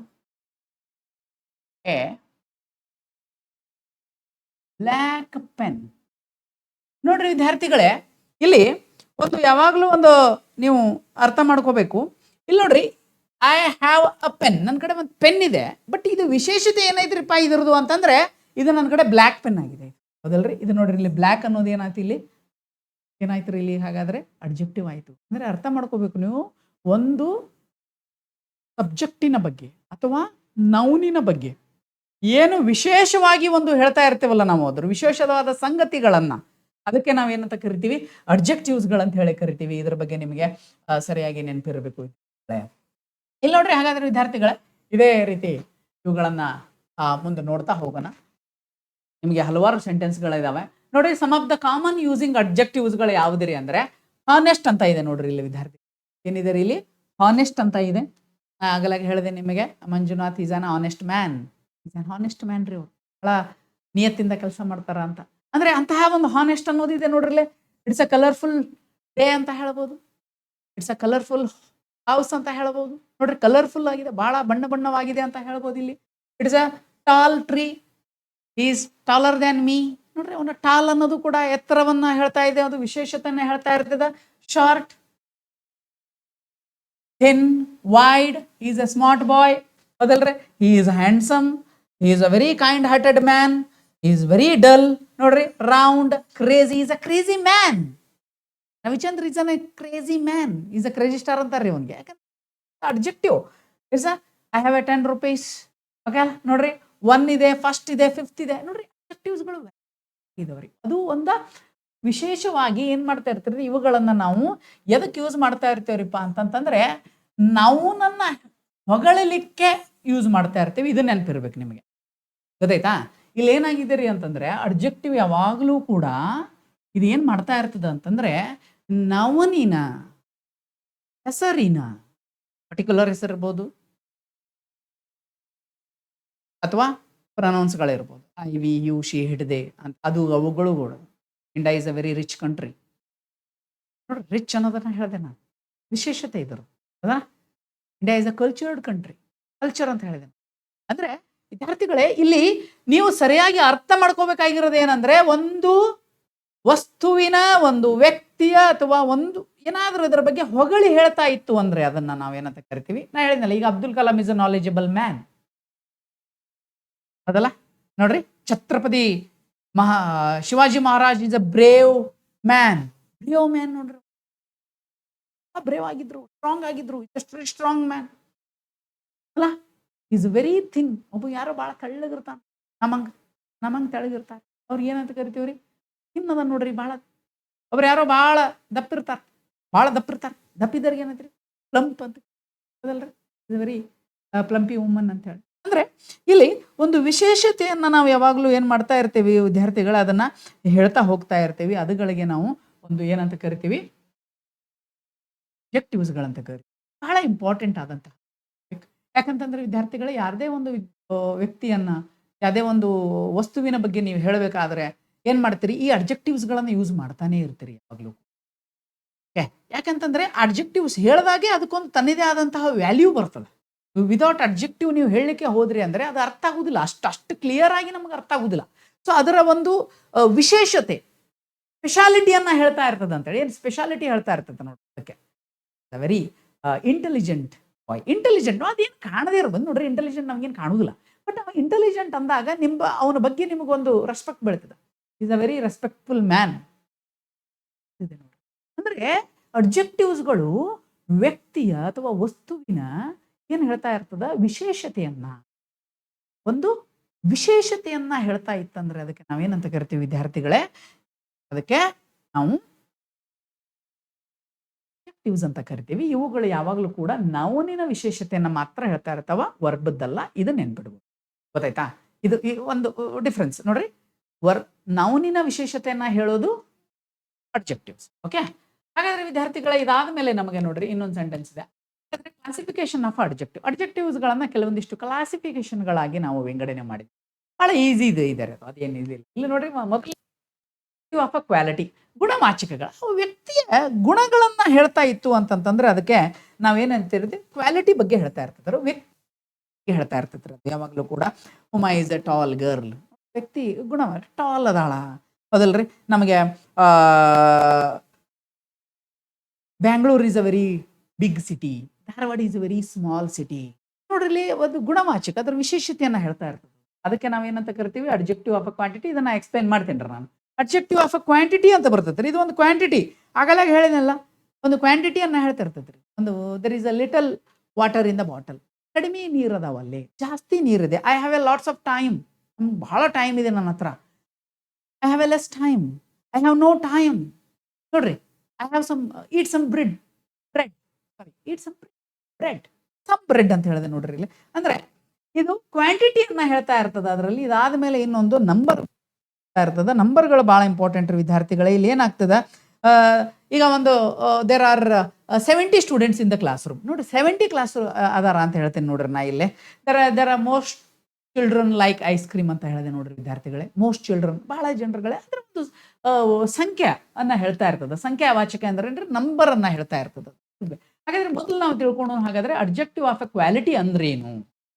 A black pen. ನೋಡ್ರಿ ವಿದ್ಯಾರ್ಥಿಗಳೇ, ಇಲ್ಲಿ ಒಂದು ಯಾವಾಗಲೂ ಒಂದು ನೀವು ಅರ್ಥ ಮಾಡ್ಕೋಬೇಕು. ಇಲ್ಲಿ ನೋಡ್ರಿ, ಐ ಹ್ಯಾವ್ ಅ ಪೆನ್, ನನ್ನ ಕಡೆ ಒಂದು ಪೆನ್ ಇದೆ, ಬಟ್ ಇದು ವಿಶೇಷತೆ ಏನೈತ್ರಿಪ್ಪ ಇದ್ರದ್ದು ಅಂತಂದ್ರೆ ಇದು ನನ್ನ ಕಡೆ ಬ್ಲ್ಯಾಕ್ ಪೆನ್ ಆಗಿದೆ, ಹೌದಲ್ರಿ? ಇದು ನೋಡ್ರಿ, ಇಲ್ಲಿ ಬ್ಲ್ಯಾಕ್ ಅನ್ನೋದು ಏನಾಯ್ತು, ಇಲ್ಲಿ ಏನಾಯ್ತು ಇಲ್ಲಿ? ಹಾಗಾದ್ರೆ ಅಡ್ಜೆಕ್ಟಿವ್ ಆಯ್ತು. ಅಂದ್ರೆ ಅರ್ಥ ಮಾಡ್ಕೋಬೇಕು ನೀವು, ಒಂದು ಸಬ್ಜೆಕ್ಟಿನ ಬಗ್ಗೆ ಅಥವಾ ನೌನಿನ ಬಗ್ಗೆ ಏನು ವಿಶೇಷವಾಗಿ ಒಂದು ಹೇಳ್ತಾ ಇರ್ತೇವಲ್ಲ ನಾವು, ಅದ್ರ ವಿಶೇಷವಾದ ಸಂಗತಿಗಳನ್ನ ಅದಕ್ಕೆ ನಾವೇನಂತ ಕರಿತೀವಿ, ಅಡ್ಜೆಕ್ಟಿವ್ಸ್ಗಳಂತ ಹೇಳಿ ಕರಿತೀವಿ. ಇದ್ರ ಬಗ್ಗೆ ನಿಮಗೆ ಸರಿಯಾಗಿ ನೆನಪಿರಬೇಕು. ಇಲ್ಲಿ ನೋಡ್ರಿ, ಹಾಗಾದ್ರೆ ವಿದ್ಯಾರ್ಥಿಗಳೇ ಇದೇ ರೀತಿ ಇವುಗಳನ್ನ ಮುಂದೆ ನೋಡ್ತಾ ಹೋಗೋಣ. ನಿಮಗೆ ಹಲವಾರು ಸೆಂಟೆನ್ಸ್ಗಳಿದಾವೆ ನೋಡ್ರಿ. Some of the common using ಅಡ್ಜೆಕ್ಟಿವ್ಸ್ಗಳು ಯಾವುದಿರಿ ಅಂದ್ರೆ ಹಾನೆಸ್ಟ್ ಅಂತ ಇದೆ ನೋಡ್ರಿ. ಇಲ್ಲಿ ವಿದ್ಯಾರ್ಥಿ ಏನಿದೆ ಇಲ್ಲಿ, ಹಾನೆಸ್ಟ್ ಅಂತ ಇದೆ. ಆಗಲಾಗಿ ಹೇಳಿದೆ ನಿಮಗೆ, Manjunath is an honest man. Is an honest man ರೀ. ಅವ್ರು ಬಹಳ ನಿಯತ್ತಿಂದ ಕೆಲಸ ಮಾಡ್ತಾರ ಅಂತ. ಅಂದ್ರೆ ಅಂತಹ ಒಂದು ಹಾನೆಸ್ಟ್ ಅನ್ನೋದಿದೆ ನೋಡ್ರಿ. ಇಟ್ಸ್ ಅ ಕಲರ್ಫುಲ್ ಡೇ ಅಂತ ಹೇಳ್ಬೋದು. ಇಟ್ಸ್ ಅ ಕಲರ್ಫುಲ್ ಹೌಸ್ ಅಂತ ಹೇಳ್ಬೋದು ನೋಡ್ರಿ. ಕಲರ್ಫುಲ್ ಆಗಿದೆ, ಬಹಳ ಬಣ್ಣ ಬಣ್ಣವಾಗಿದೆ ಅಂತ ಹೇಳ್ಬೋದು ಇಲ್ಲಿ. It's a tall tree, is taller than me ನೋಡ್ರಿ. ಅವನ ಟಾಲ್ ಅನ್ನೋದು ಕೂಡ ಎತ್ತರವನ್ನ ಹೇಳ್ತಾ ಇದೆ, ಅದು ವಿಶೇಷತೆಯನ್ನ ಹೇಳ್ತಾ ಇರ್ತದ. Short, thin, wide, is a smart boy ಹೌದಲ್ರಿ. He is handsome, he is a very kind hearted man, is very dull ನೋಡ್ರಿ. Round, crazy, is a crazy man. Ravichandra is an crazy man, is a crazy star ಅಂತಾರ್ರಿ ಅವನ್ಗೆ. ಯಾಕಂದ್ರೆ adjective it's I have a 10 rupees okay ನೋಡ್ರಿ. 1 ಇದೆ, first ಇದೆ, 5th ಇದೆ ನೋಡ್ರಿ. ಅಡ್ಜೆಕ್ಟಿವ್ಸ್ಗಳು ಇದಾವ್ರಿ. ಅದು ಒಂದ ವಿಶೇಷವಾಗಿ ಏನ್ ಮಾಡ್ತಾ ಇರ್ತೀರಿ, ಇವುಗಳನ್ನ ನಾವು ಎದಕ್ಕೆ ಯೂಸ್ ಮಾಡ್ತಾ ಇರ್ತೇವ್ರಿಪ್ಪ ಅಂತಂತಂದ್ರೆ ನಾವು ನನ್ನ ಹೊಗಳಲಿಕ್ಕೆ ಯೂಸ್ ಮಾಡ್ತಾ ಇರ್ತೀವಿ. ಇದನ್ನ ನೆನಪಿರ್ಬೇಕು ನಿಮಗೆ, ಗೊತ್ತಾಯ್ತಾ? ಇಲ್ಲಿ ಏನಾಗಿದೆ ರೀ ಅಂತಂದ್ರೆ ಅಡ್ಜೆಕ್ಟಿವ್ ಯಾವಾಗಲೂ ಕೂಡ ಇದು ಏನ್ ಮಾಡ್ತಾ ಇರ್ತದ ಅಂತಂದ್ರೆ ನವನಿನ ಹೆಸರಿನ ಪರ್ಟಿಕ್ಯುಲರ್ ಹೆಸರಿರ್ಬೋದು ಅಥವಾ ಪ್ರನೌನ್ಸ್ಗಳಿರ್ಬೋದು. ಐ, ವಿ, ಯು, ಶಿ, ಹಿಡ್ದೆ ಅಂತ ಅದು ಅವುಗಳು. India is a very rich country ನೋಡ್ರಿ. ರಿಚ್ ಅನ್ನೋದನ್ನ ಹೇಳಿದೆ ನಾನು, ವಿಶೇಷತೆ ಇದ್ರು ಹೌದಾ. India is a cultured country, culture ಅಂತ ಹೇಳಿದೆ. ಅಂದ್ರೆ ವಿದ್ಯಾರ್ಥಿಗಳೇ ಇಲ್ಲಿ ನೀವು ಸರಿಯಾಗಿ ಅರ್ಥ ಮಾಡ್ಕೋಬೇಕಾಗಿರೋದು ಏನಂದ್ರೆ, ಒಂದು ವಸ್ತುವಿನ, ಒಂದು ವ್ಯಕ್ತಿಯ ಅಥವಾ ಒಂದು ಏನಾದ್ರೂ ಇದರ ಬಗ್ಗೆ ಹೊಗಳಿ ಹೇಳ್ತಾ ಇತ್ತು ಅಂದ್ರೆ ಅದನ್ನ ನಾವೇನಂತ ಕರಿತೀವಿ. ನಾ ಹೇಳಿದ್ನಲ್ಲ ಈಗ Abdul Kalam is a knowledgeable man ಅದಲ್ಲ ನೋಡ್ರಿ. Chhatrapati Shivaji Maharaj is a brave man. Brave man ನೋಡ್ರಿ, ಬ್ರೇವ್ ಆಗಿದ್ರು, ಸ್ಟ್ರಾಂಗ್ ಆಗಿದ್ರು. ವೆರಿ ಸ್ಟ್ರಾಂಗ್ ಮ್ಯಾನ್ ಅಲ್ಲ. Is very thin. ಒಬ್ಬ ಯಾರೋ ಭಾಳ ತೆಳ್ಳಗಿರ್ತಾನ, ನಮಂಗ್ ತೆಳಗಿರ್ತಾರೆ. ಅವ್ರಿಗೆ ಏನಂತ ಕರಿತೀವ್ರಿ, ಥಿನ್ ಅದ ನೋಡ್ರಿ ಭಾಳ. ಒಬ್ರು ಯಾರೋ ಭಾಳ ದಪ್ಪಿರ್ತಾರ, ದಪ್ಪಿದ್ದವ್ರಿಗೆ ಏನಂತ್ರಿ, ಪ್ಲಂಪ್ ಅಂತ ಅದಲ್ರಿ. ಇಸ್ ವೆರಿ ಪ್ಲಂಪಿ ವುಮನ್ ಅಂತ ಹೇಳಿ. ಅಂದ್ರೆ ಇಲ್ಲಿ ಒಂದು ವಿಶೇಷತೆಯನ್ನ ನಾವು ಯಾವಾಗಲೂ ಏನ್ ಮಾಡ್ತಾ ಇರ್ತೀವಿ ವಿದ್ಯಾರ್ಥಿಗಳು, ಅದನ್ನ ಹೇಳ್ತಾ ಹೋಗ್ತಾ ಇರ್ತೀವಿ. ಅದುಗಳಿಗೆ ನಾವು ಒಂದು ಏನಂತ ಕರಿತೀವಿ, ಅಡ್ಜೆಕ್ಟಿವ್ಸ್ಗಳಂತ ಕರಿತೀವಿ. ಬಹಳ ಇಂಪಾರ್ಟೆಂಟ್ ಆದಂತ. ಯಾಕಂತಂದ್ರೆ ವಿದ್ಯಾರ್ಥಿಗಳು ಯಾರದೇ ಒಂದು ವ್ಯಕ್ತಿಯನ್ನ, ಯಾವುದೇ ಒಂದು ವಸ್ತುವಿನ ಬಗ್ಗೆ ನೀವು ಹೇಳಬೇಕಾದ್ರೆ ಏನ್ ಮಾಡ್ತೀರಿ, ಈ ಅಡ್ಜೆಕ್ಟಿವ್ಸ್ಗಳನ್ನ ಯೂಸ್ ಮಾಡ್ತಾನೆ ಇರ್ತೀರಿ ಯಾವಾಗಲೂ. ಯಾಕಂತಂದ್ರೆ ಅಡ್ಜೆಕ್ಟಿವ್ಸ್ ಹೇಳಿದಾಗೆ ಅದಕ್ಕೊಂದು ತನ್ನದೇ ಆದಂತಹ ವ್ಯಾಲ್ಯೂ ಬರ್ತದೆ. ವಿದೌಟ್ ಅಡ್ಜೆಕ್ಟಿವ್ ನೀವು ಹೇಳಲಿಕ್ಕೆ ಹೋದ್ರಿ ಅಂದ್ರೆ ಅದು ಅರ್ಥ ಆಗುದಿಲ್ಲ, ಅಷ್ಟು ಕ್ಲಿಯರ್ ಆಗಿ ನಮ್ಗೆ ಅರ್ಥ ಆಗುದಿಲ್ಲ. ಸೊ ಅದರ ಒಂದು ವಿಶೇಷತೆ, ಸ್ಪೆಷಾಲಿಟಿಯನ್ನ ಹೇಳ್ತಾ ಇರ್ತದೆ ಅಂತೇಳಿ. ಏನು ಸ್ಪೆಷಾಲಿಟಿ ಹೇಳ್ತಾ ಇರ್ತದೆ ನೋಡಿ. ಅದಕ್ಕೆ ವೆರಿ ಇಂಟೆಲಿಜೆಂಟ್ ಬಾಯ್. ಇಂಟೆಲಿಜೆಂಟ್ ಅದೇನು ಕಾಣದೇ ಇರ್ಬೋದು ನೋಡ್ರಿ. ಇಂಟೆಲಿಜೆಂಟ್ ನಮ್ಗೇನು ಕಾಣುದಿಲ್ಲ, ಬಟ್ ಇಂಟೆಲಿಜೆಂಟ್ ಅಂದಾಗ ಅವನ ಬಗ್ಗೆ ನಿಮಗೊಂದು ರೆಸ್ಪೆಕ್ಟ್ ಬೆಳೀತದೆ. Is a very respectful man ಇದೆ ನೋಡಿ. ಅಂದ್ರೆ ಅಡ್ಜೆಕ್ಟಿವ್ಸ್ಗಳು ವ್ಯಕ್ತಿಯ ಅಥವಾ ವಸ್ತುವಿನ ಏನ್ ಹೇಳ್ತಾ ಇರ್ತದ, ಒಂದು ವಿಶೇಷತೆಯನ್ನ ಹೇಳ್ತಾ ಇತ್ತಂದ್ರೆ ಅದಕ್ಕೆ ನಾವೇನಂತ ಕರಿತೀವಿ ವಿದ್ಯಾರ್ಥಿಗಳೇ, ಅದಕ್ಕೆ ನಾವು ಅಡ್ಜೆಕ್ಟಿವ್ಸ್ ಅಂತ ಕರಿತೀವಿ. ಇವುಗಳು ಯಾವಾಗಲೂ ಕೂಡ ನೌನಿನ ವಿಶೇಷತೆಯನ್ನ ಮಾತ್ರ ಹೇಳ್ತಾ ಇರ್ತಾವ, ವರ್ಬದ್ದಲ್ಲ. ಇದು ನೆನ್ಪಿಡ್ಬೋದು, ಗೊತ್ತಾಯ್ತಾ? ಇದು ಒಂದು ಡಿಫ್ರೆನ್ಸ್ ನೋಡ್ರಿ. ನೌನಿನ ವಿಶೇಷತೆಯನ್ನ ಹೇಳೋದು ಅಡ್ಜೆಕ್ಟಿವ್ಸ್. ಓಕೆ, ಹಾಗಾದ್ರೆ ವಿದ್ಯಾರ್ಥಿಗಳ ಇದಾದ ಮೇಲೆ ನಮಗೆ ನೋಡ್ರಿ ಇನ್ನೊಂದು ಸೆಂಟೆನ್ಸ್ ಇದೆ. ಕ್ಲಾಸಿಫಿಕೇಶನ್ ಆಫ್ ಅಡ್ಜೆಕ್ಟಿವ್ಸ್ಗಳನ್ನ ಕೆಲವೊಂದಿಷ್ಟು ಕ್ಲಾಸಿಫಿಕೇಶನ್ಗಳಾಗಿ ನಾವು ವಿಂಗಡಣೆ ಮಾಡಿದ್ವಿ. ಬಹಳ ಈಸಿ ಇದೆ ಅದು, ಅದೇನು ಈಸಿ ಇಲ್ಲ. ಇಲ್ಲಿ ನೋಡ್ರಿ, ಮೊದಲು ಆಫ್ ಅ ಕ್ವಾಲಿಟಿ, ಗುಣವಾಚಕಗಳ ವ್ಯಕ್ತಿಯ ಗುಣಗಳನ್ನ ಹೇಳ್ತಾ ಇತ್ತು ಅಂತಂತಂದ್ರೆ ಅದಕ್ಕೆ ನಾವೇನಂತಿರ್ತೀವಿ, ಕ್ವಾಲಿಟಿ ಬಗ್ಗೆ ಹೇಳ್ತಾ ಇರ್ತಿದ್ರು, ವ್ಯಕ್ತಿ ಹೇಳ್ತಾ ಇರ್ತಿದ್ರು. ಯಾವಾಗಲೂ ಕೂಡ Uma is a tall girl, ವ್ಯಕ್ತಿ ಗುಣ ಟಾಲ್ ಅದಾಳ ಹೌದಲ್ರಿ. ನಮಗೆ Bangalore is a very big city, Dharwad is a very small city ನೋಡ್ರಿ. ಒಂದು ಗುಣವಾಚಕ, ಅದರ ವಿಶೇಷತೆಯನ್ನ ಹೇಳ್ತಾ ಇರ್ತದೆ. ಅದಕ್ಕೆ ನಾವೇನಂತ ಕರಿತೀವಿ, ಅಡ್ಜೆಕ್ಟಿವ್ ಆಫ್ ಅ ಕ್ವಾಂಟಿಟಿ. ಇದನ್ನ ಎಕ್ಸ್ಪ್ಲೈನ್ ಮಾಡ್ತೀನಿ ನಾನು. ಅಡ್ಜೆಕ್ಟಿವ್ ಆಫ್ ಅ ಕ್ವಾಂಟಿಟಿ ಅಂತ ಬರ್ತೈತ್ರಿ. ಇದು ಒಂದು ಕ್ವಾಂಟಿಟಿ, ಆಗಲಾಗ ಹೇಳಿನಲ್ಲ, ಒಂದು ಕ್ವಾಂಟಿಟಿಯನ್ನ ಹೇಳ್ತಾ ಇರ್ತೈತ್ರಿ. ಒಂದು there is a little water in the bottle, ಕಡಿಮೆ ನೀರು ಅದಾವ ಅಲ್ಲಿ, ಜಾಸ್ತಿ ನೀರಿದೆ. I have a lots of time, ಬಹಳ ಟೈಮ್ ಇದೆ ನನ್ನ ಹತ್ರ. I have a less time, I have no time. ನೋಡ್ರಿ, I have some eat some bread eat some bread ಅಂತ ಹೇಳಿದೆ ನೋಡ್ರಿ ಇಲ್ಲಿ. ಅಂದ್ರೆ ಇದು ಕ್ವಾಂಟಿಟಿಯನ್ನ ಹೇಳ್ತಾ ಇರ್ತದೆ ಅದರಲ್ಲಿ. ಇದಾದ ಮೇಲೆ ಇನ್ನೊಂದು ನಂಬರ್ ಇರ್ತದೆ. ನಂಬರ್ಗಳು ಬಹಳ ಇಂಪಾರ್ಟೆಂಟ್ ವಿದ್ಯಾರ್ಥಿಗಳೇ. ಇಲ್ಲಿ ಏನಾಗ್ತದೆ, ಈಗ ಒಂದು there are 70 students in the class room. ನೋಡ್ರಿ 70 ಕ್ಲಾಸ್ ಅದಾರ ಅಂತ ಹೇಳ್ತೇನೆ ನೋಡ್ರಿ. ನಾ ಇಲ್ಲಿ there are most children like ice cream ಅಂತ ಹೇಳಿದೆ ನೋಡ್ರಿ ವಿದ್ಯಾರ್ಥಿಗಳೇ. ಮೋಸ್ಟ್ ಚಿಲ್ಡ್ರನ್, ಬಹಳ ಜನರುಗಳೇ ಅದರ ಒಂದು ಸಂಖ್ಯೆ ಅನ್ನ ಹೇಳ್ತಾ ಇರ್ತದೆ. ಸಂಖ್ಯಾವಾಚಕ ಅಂದ್ರೆ ನಂಬರ್ ಅನ್ನ ಹೇಳ್ತಾ ಇರ್ತದೆ. ಹಾಗಾದ್ರೆ ಮೊದಲು ನಾವು ತಿಳ್ಕೊಂಡು, ಹಾಗಾದ್ರೆ ಅಡ್ಜೆಕ್ಟಿವ್ ಆಫ್ ಎ ಕ್ವಾಲಿಟಿ ಅಂದ್ರೆ ಏನು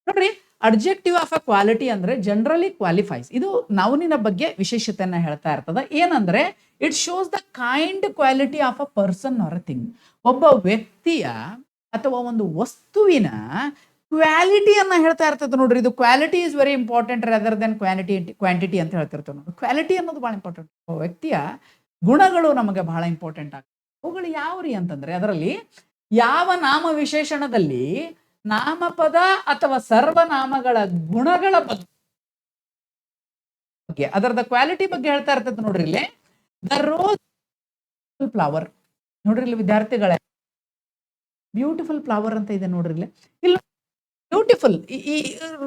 ನೋಡ್ರಿ. ಅಡ್ಜೆಕ್ಟಿವ್ ಆಫ್ ಎ ಕ್ವಾಲಿಟಿ ಅಂದ್ರೆ ಜನರಲಿ ಕ್ವಾಲಿಫೈಸ್. ಇದು ನೌನಿನ ಬಗ್ಗೆ ವಿಶೇಷತೆಯನ್ನ ಹೇಳ್ತಾ ಇರ್ತದೆ. ಏನಂದ್ರೆ it shows the kind quality of a person or a thing. ಒಬ್ಬ ವ್ಯಕ್ತಿಯ ಅಥವಾ ಒಂದು ವಸ್ತುವಿನ ಕ್ವಾಲಿಟಿಯನ್ನ ಹೇಳ್ತಾ ಇರ್ತದೆ ನೋಡ್ರಿ. ಇದು quality is very important rather than quantity ಅಂತ ಹೇಳ್ತಿರ್ತೇವೆ ನೋಡಿ. ಕ್ವಾಲಿಟಿ ಅನ್ನೋದು ಬಹಳ ಇಂಪಾರ್ಟೆಂಟ್. ವ್ಯಕ್ತಿಯ ಗುಣಗಳು ನಮಗೆ ಬಹಳ ಇಂಪಾರ್ಟೆಂಟ್ ಆಗ್ತದೆ. ಅವುಗಳು ಯಾವ್ರಿ ಅಂತಂದ್ರೆ, ಅದರಲ್ಲಿ ಯಾವ ನಾಮ ವಿಶೇಷಣದಲ್ಲಿ ನಾಮಪದ ಅಥವಾ ಸರ್ವನಾಮಗಳ ಗುಣಗಳ ಬಗ್ಗೆ, ಅದರದ ಕ್ವಾಲಿಟಿ ಬಗ್ಗೆ ಹೇಳ್ತಾ ಇರ್ತದೆ ನೋಡ್ರಿ. ಇಲ್ಲಿ ದ ರೋಸ್ ಫ್ಲವರ್ ನೋಡ್ರಿ. ಇಲ್ಲಿ ವಿದ್ಯಾರ್ಥಿಗಳೇ, ಬ್ಯೂಟಿಫುಲ್ ಫ್ಲವರ್ ಅಂತ ಇದೆ ನೋಡ್ರಿ. ಇಲ್ಲಿ ಬ್ಯೂಟಿಫುಲ್ ಈ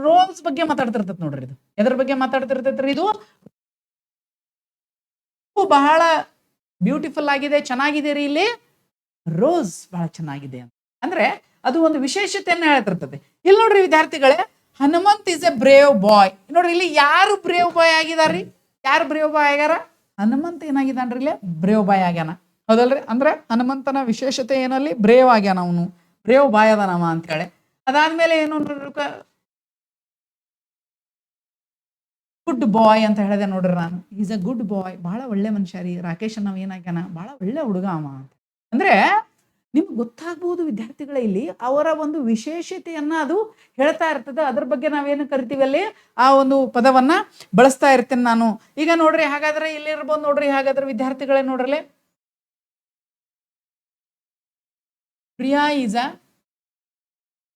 ರೋಸ್ ಬಗ್ಗೆ ಮಾತಾಡ್ತಿರ್ತೈತೆ ನೋಡ್ರಿ. ಇದು ಎದ್ರ ಬಗ್ಗೆ ಮಾತಾಡ್ತಿರ್ತೈತ್ರಿ? ಇದು ಬಹಳ ಬ್ಯೂಟಿಫುಲ್ ಆಗಿದೆ, ಚೆನ್ನಾಗಿದೆ ರೀ. ಇಲ್ಲಿ ರೋಸ್ ಬಹಳ ಚೆನ್ನಾಗಿದೆ ಅಂತ ಅಂದ್ರೆ ಅದು ಒಂದು ವಿಶೇಷತೆಯನ್ನ ಹೇಳ್ತಿರ್ತದೆ. ಇಲ್ಲಿ ನೋಡ್ರಿ ವಿದ್ಯಾರ್ಥಿಗಳೇ, Hanumanth is A brave boy. ನೋಡ್ರಿ ಇಲ್ಲಿ ಯಾರು ಬ್ರೇವ್ ಬಾಯ್ ಆಗಿದಾರ್ರಿ? ಯಾರು ಬ್ರೇವ್ ಬಾಯ್ ಆಗ್ಯಾರ? ಹನುಮಂತ ಏನಾಗಿದ್ದಾನ್ರಿ? ಇಲ್ಲಿ ಬ್ರೇವ್ ಬಾಯ್ ಆಗ್ಯಾನ, ಹೌದಲ್ರಿ? ಅಂದ್ರೆ ಹನುಮಂತನ ವಿಶೇಷತೆ ಏನಲ್ಲಿ? ಬ್ರೇವ್ ಆಗ್ಯಾನ, ಅವನು ಬ್ರೇವ್ ಬಾಯ್ ಅದಾನವ ಅಂತ ಹೇಳಿ. ಅದಾದ್ಮೇಲೆ ಏನು, ಗುಡ್ ಬಾಯ್ ಅಂತ ಹೇಳಿದೆ ನೋಡ್ರಿ ನಾನು. ಈಸ್ ಅ ಗುಡ್ ಬಾಯ್, ಬಹಳ ಒಳ್ಳೆ ಮನುಷ್ಯ ರೀ. ರಾಕೇಶ್ ನಾವ್ ಏನಾಗ್ಯಾನ, ಬಹಳ ಒಳ್ಳೆ ಹುಡುಗ ಅವ ಅಂತ. ಅಂದ್ರೆ ನಿಮ್ಗೆ ಗೊತ್ತಾಗ್ಬೋದು ವಿದ್ಯಾರ್ಥಿಗಳೇ, ಇಲ್ಲಿ ಅವರ ಒಂದು ವಿಶೇಷತೆಯನ್ನ ಅದು ಹೇಳ್ತಾ ಇರ್ತದೆ. ಅದ್ರ ಬಗ್ಗೆ ನಾವೇನು ಕರಿತೀವಿ ಅಲ್ಲಿ, ಆ ಒಂದು ಪದವನ್ನ ಬಳಸ್ತಾ ಇರ್ತೇನೆ ನಾನು. ಈಗ ನೋಡ್ರಿ, ಹಾಗಾದ್ರೆ ಇಲ್ಲಿ ಇರ್ಬೋದು ನೋಡ್ರಿ. ಹಾಗಾದ್ರೆ ವಿದ್ಯಾರ್ಥಿಗಳೇ ನೋಡ್ರಲೆ, Priya is a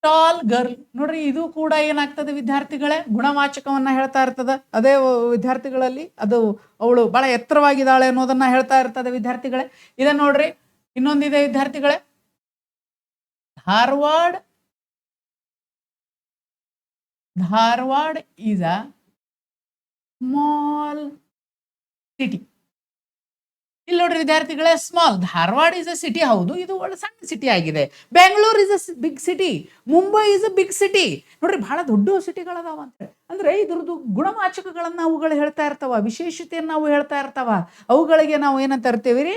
tall girl. ನೋಡ್ರಿ, ಇದು ಕೂಡ ಏನಾಗ್ತದೆ ವಿದ್ಯಾರ್ಥಿಗಳೇ, ಗುಣವಾಚಕವನ್ನ ಹೇಳ್ತಾ ಇರ್ತದೆ. ಅದೇ ವಿದ್ಯಾರ್ಥಿಗಳಲ್ಲಿ ಅದು ಅವಳು ಬಹಳ ಎತ್ತರವಾಗಿದ್ದಾಳೆ ಅನ್ನೋದನ್ನ ಹೇಳ್ತಾ ಇರ್ತದೆ ವಿದ್ಯಾರ್ಥಿಗಳೇ. ಇದೆ ನೋಡ್ರಿ, ಇನ್ನೊಂದಿದೆ ವಿದ್ಯಾರ್ಥಿಗಳೇ, Dharwad is a small city. ಇಲ್ಲಿ ನೋಡ್ರಿ ವಿದ್ಯಾರ್ಥಿಗಳೇ, small, Dharwad is a city. ಹೌದು, ಇದು ಒಳ್ಳೆ ಸಣ್ಣ ಸಿಟಿ ಆಗಿದೆ. Bengaluru is a big city. Mumbai is a big city. ನೋಡ್ರಿ, ಬಹಳ ದೊಡ್ಡ ಸಿಟಿಗಳದಾವ ಅಂತ. ಅಂದ್ರೆ ಇದ್ರದ್ದು ಗುಣವಾಚಕಗಳನ್ನ ಅವುಗಳು ಹೇಳ್ತಾ ಇರ್ತಾವ, ವಿಶೇಷತೆಯನ್ನ ನಾವು ಹೇಳ್ತಾ ಇರ್ತಾವ. ಅವುಗಳಿಗೆ ನಾವು ಏನಂತ ಇರ್ತೀವಿ ರೀ?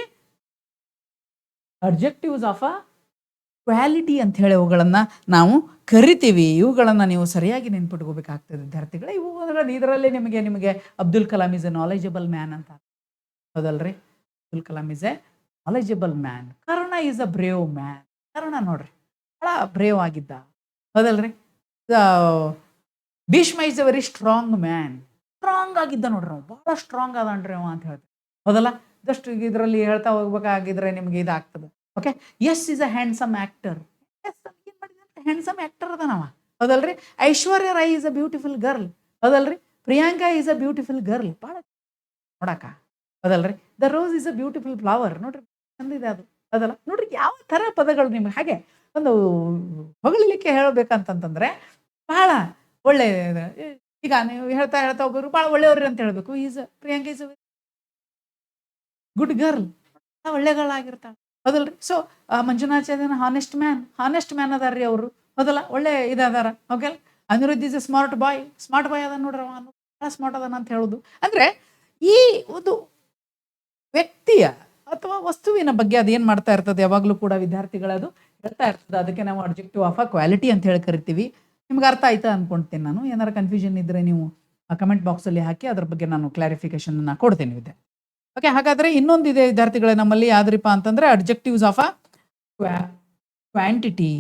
ಅಡ್ಜೆಕ್ಟಿವ್ಸ್ ಆಫ್ ಅ ಕ್ವಾಲಿಟಿ ಅಂತ ಹೇಳಿ ಅವುಗಳನ್ನ ನಾವು ಕರಿತೀವಿ. ಇವುಗಳನ್ನ ನೀವು ಸರಿಯಾಗಿ ನೆನ್ಪಿಟ್ಕೋಬೇಕಾಗ್ತದೆ ವಿದ್ಯಾರ್ಥಿಗಳೇ. ಇದರಲ್ಲಿ ನಿಮಗೆ Abdul Kalam is A knowledgeable man ಅಂತ, ಹೌದಲ್ರಿ? Abdul Kalam is A knowledgeable man. Karna is a brave man. Karna ನೋಡ್ರಿ ಬಹಳ ಬ್ರೇವ್ ಆಗಿದ್ದ, ಹೌದಲ್ರಿ? Bhishma is A very strong man. Strong ಆಗಿದ್ದ ನೋಡ್ರಿ, ನಾವು ಬಹಳ ಸ್ಟ್ರಾಂಗ್ ಅದನ್ರಿ ಅವ ಅಂತ ಹೇಳ್ತೀವಿ, ಹೌದಲ್ಲ? ಜಸ್ಟ್ ಇದರಲ್ಲಿ ಹೇಳ್ತಾ ಹೋಗ್ಬೇಕಾಗಿದ್ರೆ ನಿಮ್ಗೆ ಇದಾಗ್ತದೆ. Okay, S is a handsome actor. Handsome actor ಅದನವ, ಹೌದಲ್ರಿ? Aishwarya Rai is a beautiful girl, ಹೌದಲ್ರಿ? Priyanka is a beautiful girl, ಬಹಳ ನೋಡಕ, ಹೌದಲ್ರಿ? The rose is a beautiful flower. ನೋಡ್ರಿ, ಚಂದಿದೆ ಅದು, ಹೌದಲ್ಲ? ನೋಡ್ರಿ, ಯಾವ ತರ ಪದಗಳು ನಿಮ್ಗೆ ಹಾಗೆ ಒಂದು ಹೊಗಳಿಲಿಕ್ಕೆ ಹೇಳ್ಬೇಕಂತಂದ್ರೆ ಬಹಳ ಒಳ್ಳೆ. ಈಗ ನೀವು ಹೇಳ್ತಾ ಒಬ್ಬರು ಬಹಳ ಒಳ್ಳೆಯವ್ರಿ ಅಂತ ಹೇಳ್ಬೇಕು. Is Priyanka is good girl, ಒಳ್ಳೆಗಳಾಗಿರ್ತಾಳೆ, ಹೌದಲ್ರಿ? ಸೊ ಮಂಜುನಾಥ್ ಹಾನೆಸ್ಟ್ ಮ್ಯಾನ್ ಅದಾರ್ರಿ ಅವರು, ಹೌದಲ್ಲ? ಒಳ್ಳೆ ಇದಾರ. Okay, Anirudh is a smart boy ಅದ ನೋಡ್ರಿ, ಬಹಳ ಸ್ಮಾರ್ಟ್ ಅದಾನ ಅಂತ ಹೇಳುದು. ಅಂದ್ರೆ ಈ ಒಂದು ವ್ಯಕ್ತಿಯ ಅಥವಾ ವಸ್ತುವಿನ ಬಗ್ಗೆ ಅದೇನ್ ಮಾಡ್ತಾ ಇರ್ತದೆ ಯಾವಾಗ್ಲೂ ಕೂಡ ವಿದ್ಯಾರ್ಥಿಗಳದು ಹೇಳ್ತಾ ಇರ್ತದೆ. ಅದಕ್ಕೆ ನಾವು ಅಡ್ಜೆಕ್ಟಿವ್ ಆಫ್ ಅ ಕ್ವಾಲಿಟಿ ಅಂತ ಹೇಳಿ ಕರಿತೀವಿ. ನಿಮ್ಗೆ ಅರ್ಥ ಆಯ್ತಾ ಅನ್ಕೊಂತೀನಿ ನಾನು. ಏನಾರ ಕನ್ಫ್ಯೂಷನ್ ಇದ್ರೆ ನೀವು ಕಮೆಂಟ್ ಬಾಕ್ಸ್ ಅಲ್ಲಿ ಹಾಕಿ, ಅದ್ರ ಬಗ್ಗೆ ನಾನು ಕ್ಲಾರಿಫಿಕೇಶನ್ ಕೊಡ್ತೀನಿ ವಿದ್ಯಾರ್ಥಿ. ಓಕೆ, ಹಾಗಾದ್ರೆ ಇನ್ನೊಂದಿದೆ ವಿದ್ಯಾರ್ಥಿಗಳೇ ನಮ್ಮಲ್ಲಿ, ಯಾವ್ದ್ರಿಪ್ಪ ಅಂತಂದ್ರೆ ಅಡ್ಜೆಕ್ಟಿವ್ಸ್ ಆಫ್ ಅ ಕ್ವಾಂಟಿಟಿ.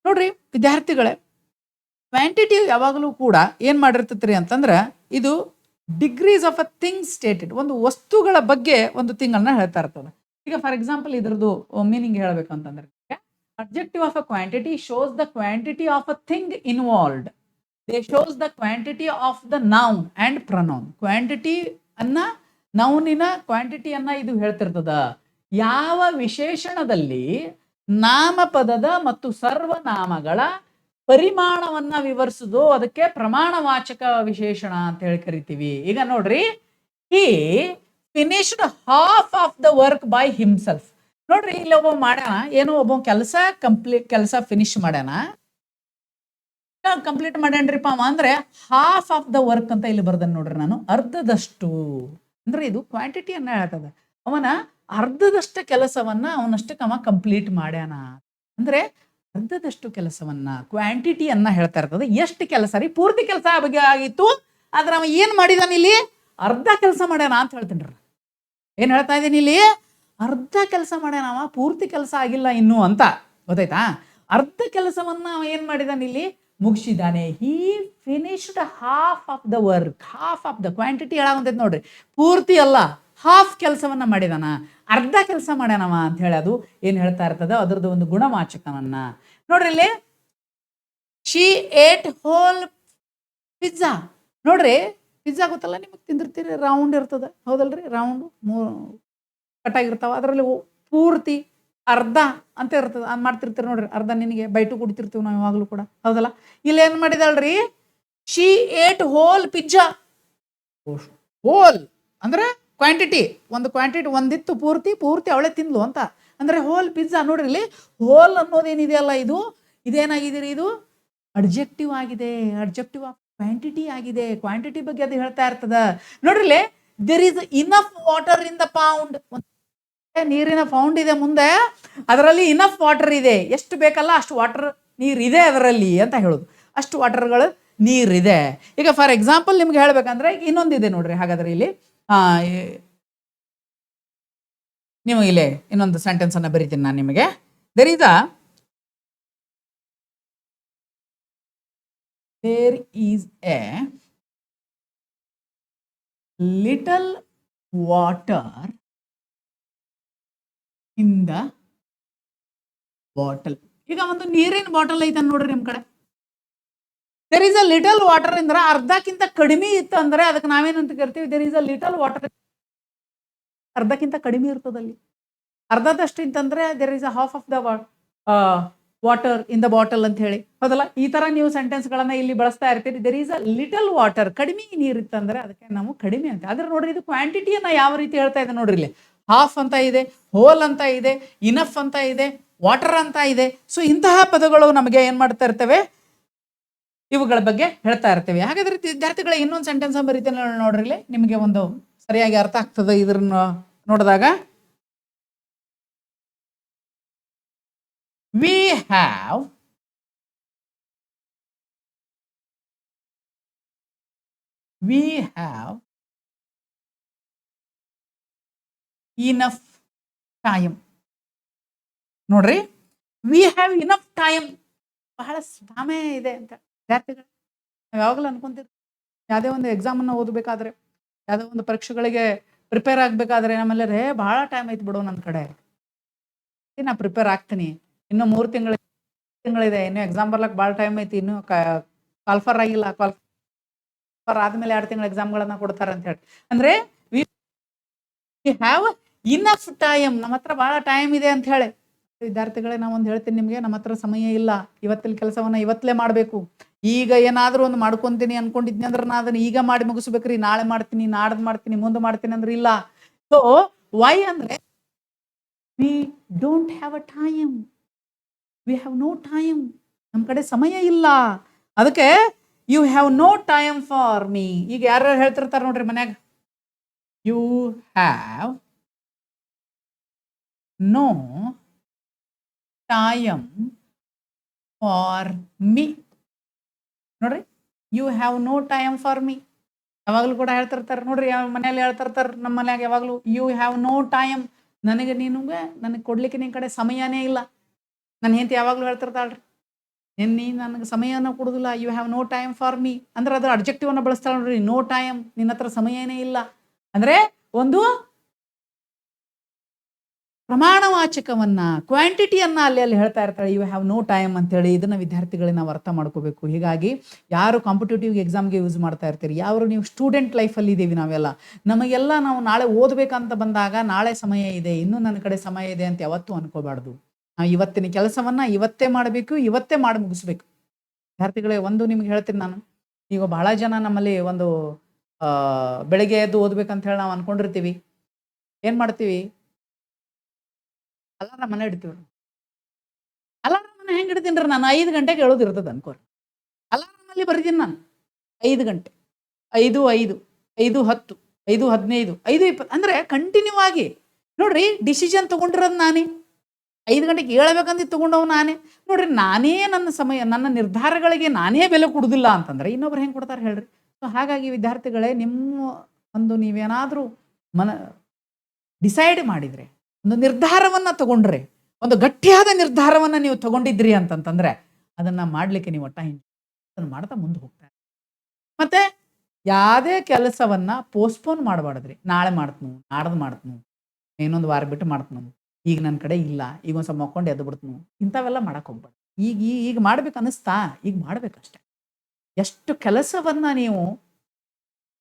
ನೋಡ್ರಿ ವಿದ್ಯಾರ್ಥಿಗಳೇ, ಕ್ವಾಂಟಿಟಿ ಯಾವಾಗಲೂ ಕೂಡ ಏನ್ ಮಾಡಿರ್ತೈತ್ರಿ ಅಂತಂದ್ರೆ, ಇದು degrees of a thing stated, ಒಂದು ವಸ್ತುಗಳ ಬಗ್ಗೆ ಒಂದು ಥಿಂಗನ್ನ ಹೇಳ್ತಾ ಇರ್ತದೆ. ಈಗ ಫಾರ್ ಎಕ್ಸಾಂಪಲ್ ಇದ್ರದ್ದು ಮೀನಿಂಗ್ ಹೇಳ್ಬೇಕಂತಂದ್ರೆ, adjective of a quantity shows the quantity of a thing involved. They shows the quantity of the noun and pronoun. Quantity ಅನ್ನ ನೌನಿನ ಕ್ವಾಂಟಿಟಿಯನ್ನ ಇದು ಹೇಳ್ತಿರ್ತದ. ಯಾವ ವಿಶೇಷಣದಲ್ಲಿ ನಾಮಪದದ ಮತ್ತು ಸರ್ವನಾಮಗಳ ಪರಿಮಾಣವನ್ನ ವಿವರಿಸುದು ಅದಕ್ಕೆ ಪ್ರಮಾಣವಾಚಕ ವಿಶೇಷಣ ಅಂತ ಹೇಳಿ ಕರಿತೀವಿ. ಈಗ ನೋಡ್ರಿ, he finished half of the work by himself. ನೋಡ್ರಿ, ಇಲ್ಲಿ ಒಬ್ಬ ಮಾಡ್ಯಾನ, ಏನೋ ಒಬ್ಬ ಕೆಲಸ ಫಿನಿಶ್ ಮಾಡ್ಯಾನ, ಕಂಪ್ಲೀಟ್ ಮಾಡ್ಯಾನ್ರಿಪ್ಪ ಅವ ಅಂದ್ರೆ ಹಾಫ್ ಆಫ್ ದ ವರ್ಕ್ ಅಂತ ಇಲ್ಲಿ ಬರ್ದನ್ ನೋಡ್ರಿ ನಾನು, ಅರ್ಧದಷ್ಟು. ಅಂದ್ರೆ ಇದು ಕ್ವಾಂಟಿಟಿಯನ್ನ ಹೇಳ್ತದ. ಅವನ ಅರ್ಧದಷ್ಟು ಕೆಲಸವನ್ನ ಅವನಷ್ಟಕ್ಕೆ ಅವ ಕಂಪ್ಲೀಟ್ ಮಾಡ್ಯಾನ ಅಂದ್ರೆ ಅರ್ಧದಷ್ಟು ಕೆಲಸವನ್ನ, ಕ್ವಾಂಟಿಟಿಯನ್ನ ಹೇಳ್ತಾ ಇರ್ತದೆ. ಎಷ್ಟು ಕೆಲಸ ರೀ? ಪೂರ್ತಿ ಕೆಲಸ ಬಗ್ಗೆ ಆಗಿತ್ತು, ಆದ್ರೆ ಅವ ಏನ್ ಮಾಡಿದಾನ ಇಲ್ಲಿ? ಅರ್ಧ ಕೆಲಸ ಮಾಡ್ಯಾನ ಅಂತ ಹೇಳ್ತೀನಿ. ಏನ್ ಹೇಳ್ತಾ ಇದ್ದೀನಿ ಇಲ್ಲಿ? ಅರ್ಧ ಕೆಲಸ ಮಾಡ್ಯಾನ ಅವ, ಪೂರ್ತಿ ಕೆಲಸ ಆಗಿಲ್ಲ ಇನ್ನು ಅಂತ. ಗೊತ್ತಾಯ್ತಾ? ಅರ್ಧ ಕೆಲಸವನ್ನ ಅವ ಏನ್ ಮಾಡಿದಾನ ಇಲ್ಲಿ? ಮುಗಿಸಿದಾನೆ. He finished half of the work. Half of the quantity ಹೇಳಾಗಂತೈತಿ ನೋಡ್ರಿ, ಪೂರ್ತಿ ಅಲ್ಲ, ಹಾಫ್ ಕೆಲಸವನ್ನ ಮಾಡಿದಾನ, ಅರ್ಧ ಕೆಲಸ ಮಾಡ್ಯಾನವ ಅಂತ ಹೇಳಿ ಅದು ಏನ್ ಹೇಳ್ತಾ ಇರ್ತದ, ಅದರದ್ದು ಒಂದು ಗುಣವಾಚಕವನ್ನ ನೋಡ್ರಿ. ಇಲ್ಲಿ ಶಿ ಏಟ್ ಹೋಲ್ ಪಿಜ್ಜಾ. ನೋಡ್ರಿ, ಪಿಜ್ಜಾ ಗೊತ್ತಲ್ಲ ನಿಮಗೆ, ತಿಂದಿರ್ತೀರಿ, ರೌಂಡ್ ಇರ್ತದ, ಹೌದಲ್ರಿ? ರೌಂಡ್ ಕಟ್ಟಾಗಿರ್ತಾವ, ಅದರಲ್ಲಿ ಪೂರ್ತಿ ಅರ್ಧ ಅಂತ ಇರ್ತದ, ಅದು ಮಾಡ್ತಿರ್ತೀರಿ ನೋಡ್ರಿ. ಅರ್ಧ ನಿನಗೆ ಬೈಟು ಕುಡಿತಿರ್ತೀವಿ ನಾವು ಯಾವಾಗಲೂ ಕೂಡ, ಹೌದಲ್ಲ? ಇಲ್ಲಿ ಏನ್ ಮಾಡಿದಳ್ರಿ? She ate whole pizza. Whole ಅಂದ್ರೆ ಕ್ವಾಂಟಿಟಿ, ಒಂದು ಕ್ವಾಂಟಿಟಿ ಒಂದಿತ್ತು, ಪೂರ್ತಿ ಅವಳೆ ತಿಂದ್ಲು ಅಂತ ಅಂದ್ರೆ ಹೋಲ್ ಪಿಜ್ಜಾ. ನೋಡ್ರಿ, ಇಲ್ಲಿ ಹೋಲ್ ಅನ್ನೋದೇನಿದೆಯಲ್ಲ, ಇದೇನಾಗಿದೆ? ಇದು ಅಡ್ಜೆಕ್ಟಿವ್ ಆಗಿದೆ, ಅಡ್ಜೆಕ್ಟಿವ್ ಆಫ್ ಕ್ವಾಂಟಿಟಿ ಆಗಿದೆ. ಕ್ವಾಂಟಿಟಿ ಬಗ್ಗೆ ಅದು ಹೇಳ್ತಾ ಇರ್ತದ. ನೋಡ್ರಿ, there is enough water in the pond. ನೀರಿನ ಪೌಂಡ್ ಇದೆ ಮುಂದೆ, ಅದರಲ್ಲಿ ಇನಫ್ ವಾಟರ್ ಇದೆ, ಎಷ್ಟು ಬೇಕಲ್ಲ ಅಷ್ಟು ವಾಟರ್ ನೀರಿದೆ ಅದರಲ್ಲಿ ಅಂತ ಹೇಳೋದು. ಅಷ್ಟು ವಾಟರ್ಗಳು ನೀರಿದೆ. ಈಗ ಫಾರ್ ಎಕ್ಸಾಂಪಲ್ ನಿಮ್ಗೆ ಹೇಳ್ಬೇಕಂದ್ರೆ ಇನ್ನೊಂದಿದೆ ನೋಡ್ರಿ. ಹಾಗಾದ್ರೆ ಇಲ್ಲಿ ನೀವು ಇಲ್ಲಿ ಇನ್ನೊಂದು ಸೆಂಟೆನ್ಸ್ ಅನ್ನ ಬರೀತೀನಿ ನಾನು ನಿಮಗೆ. There is a little water in the bottle. ಈಗ ಒಂದು ನೀರಿನ ಬಾಟಲ್ ಐತೆ ನೋಡ್ರಿ ನಿಮ್ ಕಡೆ. There is a little water ಅಂದ್ರೆ ಅರ್ಧಕ್ಕಿಂತ ಕಡಿಮೆ ಇತ್ತು ಅಂದ್ರೆ ಅದಕ್ಕೆ ನಾವೇನಂತ ಕರಿತೀವಿ? There is a little water. ಅರ್ಧಕ್ಕಿಂತ ಕಡಿಮೆ ಇರ್ತದಲ್ಲಿ, ಅರ್ಧದಷ್ಟು ಇತ್ತಂದ್ರೆ there is a half of the water in the bottle ಅಂತ ಹೇಳಿ, ಹೌದಲ್ಲ? ಈ ತರ ನೀವು ಸೆಂಟೆನ್ಸ್ ಗಳನ್ನ ಇಲ್ಲಿ ಬಳಸ್ತಾ ಇರ್ತೀರಿ. There is a little water, ಕಡಿಮೆ ನೀರಿತ್ತಂದ್ರೆ ಅದಕ್ಕೆ ನಾವು ಕಡಿಮೆ ಅಂತ. ಆದ್ರೆ ನೋಡ್ರಿ, ಇದು ಕ್ವಾಂಟಿಟಿಯನ್ನ ಯಾವ ರೀತಿ ಹೇಳ್ತಾ ಇದೆ ನೋಡ್ರಿ. ಇಲ್ಲಿ ಹಾಫ್ ಅಂತ ಇದೆ, ಹೋಲ್ ಅಂತ ಇದೆ, ಇನಫ್ ಅಂತ ಇದೆ, ವಾಟರ್ ಅಂತ ಇದೆ. ಸೊ ಇಂತಹ ಪದಗಳು ನಮಗೆ ಏನ್ ಮಾಡ್ತಾ ಇರ್ತವೆ? ಇವುಗಳ ಬಗ್ಗೆ ಹೇಳ್ತಾ ಇರ್ತೇವೆ. ಹಾಗಾದ್ರೆ ವಿದ್ಯಾರ್ಥಿಗಳ ಇನ್ನೊಂದು ಸೆಂಟೆನ್ಸ್ ಬರೀತೇನೆ ನೋಡ್ರಿ, ನಿಮಗೆ ಒಂದು ಸರಿಯಾಗಿ ಅರ್ಥ ಆಗ್ತದೆ ಇದ್ರನ್ನ ನೋಡಿದಾಗ. V have enough time. ನೋಡ್ರಿ, ವಿ ಹ್ಯಾವ್ ಇನಫ್ ಟೈಮ್, ಬಹಳ ಸಮಯ ಇದೆ ಅಂತ ವಿದ್ಯಾರ್ಥಿಗಳು ನಾವು ಯಾವಾಗಲೂ ಅನ್ಕೊಂತಿರ್ತೀವಿ. ಯಾವುದೇ ಒಂದು ಎಕ್ಸಾಮನ್ನು ಓದಬೇಕಾದ್ರೆ, ಯಾವುದೋ ಒಂದು ಪರೀಕ್ಷೆಗಳಿಗೆ ಪ್ರಿಪೇರ್ ಆಗಬೇಕಾದ್ರೆ ನಮ್ಮಲ್ಲೇ ಬಹಳ ಟೈಮ್ ಐತಿ ಬಿಡು, ನನ್ನ ಕಡೆ ನಾ ಪ್ರಿಪೇರ್ ಆಗ್ತೀನಿ, ಇನ್ನೂ 3 ತಿಂಗಳಿದೆ, ಇನ್ನೂ ಎಕ್ಸಾಮ್ ಬರ್ಲಕ್ಕೆ ಭಾಳ ಟೈಮ್ ಐತಿ, ಇನ್ನೂ ಕಾಲ್ಫರ್ ಆಗಿಲ್ಲ, ಕಾಲ್ಫರ್ ಆದ್ಮೇಲೆ 2 ತಿಂಗಳ ಎಕ್ಸಾಮ್ಗಳನ್ನ ಕೊಡ್ತಾರೆ ಅಂತ ಹೇಳಿ. ಅಂದ್ರೆ ವಿ ಹ್ಯಾವ್ ಇನಫ್ ಟೈಮ್, ನಮ್ಮ ಹತ್ರ ಬಹಳ ಟೈಮ್ ಇದೆ ಅಂತ ಹೇಳಿ. ವಿದ್ಯಾರ್ಥಿಗಳೇ, ನಾ ಒಂದು ಹೇಳ್ತೀನಿ ನಿಮಗೆ, ನಮ್ಮ ಹತ್ರ ಸಮಯ ಇಲ್ಲ, ಇವತ್ತಿನ ಕೆಲಸವನ್ನ ಇವತ್ತಲೇ ಮಾಡಬೇಕು. ಈಗ ಏನಾದರೂ ಒಂದು ಮಾಡ್ಕೊಂತೀನಿ ಅನ್ಕೊಂಡಿದ್ನಿ ಅಂದ್ರೆ ನಾ ಅದನ್ನ ಈಗ ಮಾಡಿ ಮುಗಿಸ್ಬೇಕ್ರಿ. ನಾಳೆ ಮಾಡ್ತೀನಿ, ನಾಡ್ದು ಮಾಡ್ತೀನಿ, ಮುಂದೆ ಮಾಡ್ತೀನಿ ಅಂದ್ರೆ ಇಲ್ಲ. ಸೊ ವೈ ಅಂದ್ರೆ we don't have a time, we have no time, ನಮ್ಮ ಕಡೆ ಸಮಯ ಇಲ್ಲ, ಅದಕ್ಕೆ you have no time for me. ಈಗ ಯಾರು ಹೇಳ್ತಿರ್ತಾರೆ ನೋಡ್ರಿ ಮನ್ಯಾಗ, you have no time for me. ನೋಡ್ರಿ, you have no time for me ಯಾವಾಗಲೂ ಕೂಡ ಹೇಳ್ತಿರ್ತಾರೆ ನೋಡ್ರಿ. ಮನೆಯಲ್ಲಿ ಹೇಳ್ತಿರ್ತಾರೆ ನಮ್ಮ ಮನ್ಯಾಗ ಯಾವಾಗಲೂ, ಯು ಹ್ಯಾವ್ ನೋ ಟೈಮ್, ನನಗೆ ಕೊಡ್ಲಿಕ್ಕೆ ನಿನ್ನ ಕಡೆ ಸಮಯನೇ ಇಲ್ಲ. ನನ್ನ ಹೆಂಡತಿ ಯಾವಾಗಲೂ ಹೇಳ್ತಿರ್ತಾಳ್ರಿ, ನೀ ನನಗೆ ಸಮಯನ ಕೊಡುದಿಲ್ಲ, you have no time for me ಅಂದ್ರೆ ಅದ್ರ ಅಬ್ಜೆಕ್ಟಿವ್ ಅನ್ನ ಬಳಸ್ತಾಳೆ ನೋಡ್ರಿ. ನೋ ಟೈಮ್, ನಿನ್ನ ಹತ್ರ ಸಮಯನೇ ಇಲ್ಲ ಅಂದ್ರೆ ಒಂದು ಪ್ರಮಾಣವಾಚಕವನ್ನ, ಕ್ವಾಂಟಿಟಿಯನ್ನ ಅಲ್ಲಿ ಹೇಳ್ತಾ ಇರ್ತಾಳೆ. ಯು ಹ್ಯಾವ್ ನೋ ಟೈಮ್ ಅಂತೇಳಿ. ಇದನ್ನ ವಿದ್ಯಾರ್ಥಿಗಳಿಗೆ ನಾವು ಅರ್ಥ ಮಾಡ್ಕೋಬೇಕು. ಹೀಗಾಗಿ ಯಾರು ಕಾಂಪಿಟೇಟಿವ್ ಎಕ್ಸಾಮ್ಗೆ ಯೂಸ್ ಮಾಡ್ತಾ ಇರ್ತೀರಿ, ಯಾರು ನೀವು ಸ್ಟೂಡೆಂಟ್ ಲೈಫಲ್ಲಿ ಇದ್ದೀವಿ ನಾವೆಲ್ಲ, ನಮಗೆಲ್ಲ ನಾವು ನಾಳೆ ಓದಬೇಕಂತ ಬಂದಾಗ ನಾಳೆ ಸಮಯ ಇದೆ, ಇನ್ನೂ ನನ್ನ ಕಡೆ ಸಮಯ ಇದೆ ಅಂತ ಯಾವತ್ತೂ ಅನ್ಕೋಬಾರ್ದು. ನಾವು ಇವತ್ತಿನ ಕೆಲಸವನ್ನ ಇವತ್ತೇ ಮಾಡಬೇಕು, ಇವತ್ತೇ ಮಾಡಿ ಮುಗಿಸ್ಬೇಕು. ವಿದ್ಯಾರ್ಥಿಗಳೇ, ಒಂದು ನಿಮ್ಗೆ ಹೇಳ್ತೀನಿ ನಾನು. ಈಗ ಬಹಳ ಜನ ನಮ್ಮಲ್ಲಿ ಒಂದು ಬೆಳಗ್ಗೆ ಎದ್ದು ಓದ್ಬೇಕಂತ ಹೇಳಿ ನಾವು ಅನ್ಕೊಂಡಿರ್ತೀವಿ. ಏನ್ ಮಾಡ್ತೀವಿ? ಅಲಾರಾಮ್ ಮನೆ ಇಡ್ತೀವಿ. ಅಲಾರಾಮ್ ಮನೆ ಹೆಂಗೆ ಇಡ್ತೀನಿ ನಾನು? 5 ಗಂಟೆಗೆ ಹೇಳೋದಿರ್ತದೆ ಅನ್ಕೋರಿ. ಅಲಾರಾಮ್ ಅಲ್ಲಿ ಬರೀತೀನಿ ನಾನು 5 ಗಂಟೆ, 5:05, 5:10, 5:15, 5:20 ಅಂದ್ರೆ ಕಂಟಿನ್ಯೂ ಆಗಿ. ನೋಡ್ರಿ, ಡಿಸಿಷನ್ ತಗೊಂಡಿರೋದು ನಾನೇ. 5 ಗಂಟೆಗೆ ಹೇಳ್ಬೇಕಂತ ತಗೊಂಡವ್ ನಾನೇ. ನೋಡ್ರಿ, ನಾನೇ ನನ್ನ ಸಮಯ, ನನ್ನ ನಿರ್ಧಾರಗಳಿಗೆ ನಾನೇ ಬೆಲೆ ಕೊಡುದಿಲ್ಲ ಅಂತಂದ್ರೆ ಇನ್ನೊಬ್ರು ಹೆಂಗೆ ಕೊಡ್ತಾರೆ ಹೇಳ್ರಿ? ಸೊ ಹಾಗಾಗಿ ವಿದ್ಯಾರ್ಥಿಗಳೇ, ನಿಮ್ಮ ಒಂದು ನೀವೇನಾದರೂ ಡಿಸೈಡ್ ಮಾಡಿದ್ರೆ, ಒಂದು ನಿರ್ಧಾರವನ್ನ ತಗೊಂಡ್ರೆ, ಒಂದು ಗಟ್ಟಿಯಾದ ನಿರ್ಧಾರವನ್ನ ನೀವು ತಗೊಂಡಿದ್ರಿ ಅಂತಂತಂದ್ರೆ ಅದನ್ನ ಮಾಡ್ಲಿಕ್ಕೆ ನೀವು ಅದನ್ನ ಮಾಡ್ತಾ ಮುಂದೆ ಹೋಗ್ತಾರೆ. ಮತ್ತೆ ಯಾವುದೇ ಕೆಲಸವನ್ನ ಪೋಸ್ಟ್ಪೋನ್ ಮಾಡಬಾರ್ದ್ರಿ. ನಾಳೆ ಮಾಡ್ತೀನಿ, ನಾಡ್ದು ಮಾಡ್ತೀನಿ, ಇನ್ನೊಂದು ವಾರ ಬಿಟ್ಟು ಮಾಡ್ತೀನಿ, ಈಗ ನನ್ನ ಕಡೆ ಇಲ್ಲ, ಈಗ ಒಂದು ಸ್ವಲ್ಪ ಮಕ್ಕೊಂಡು ಎದ್ದು ಬಿಡ್ತೀನಿ, ಇಂಥವೆಲ್ಲ ಮಾಡಕ್ ಹೋಗ್ಬಾರ್ದು. ಈಗ ಮಾಡ್ಬೇಕು ಅನಿಸ್ತಾ ಈಗ ಮಾಡ್ಬೇಕಷ್ಟೆ. ಎಷ್ಟು ಕೆಲಸವನ್ನ ನೀವು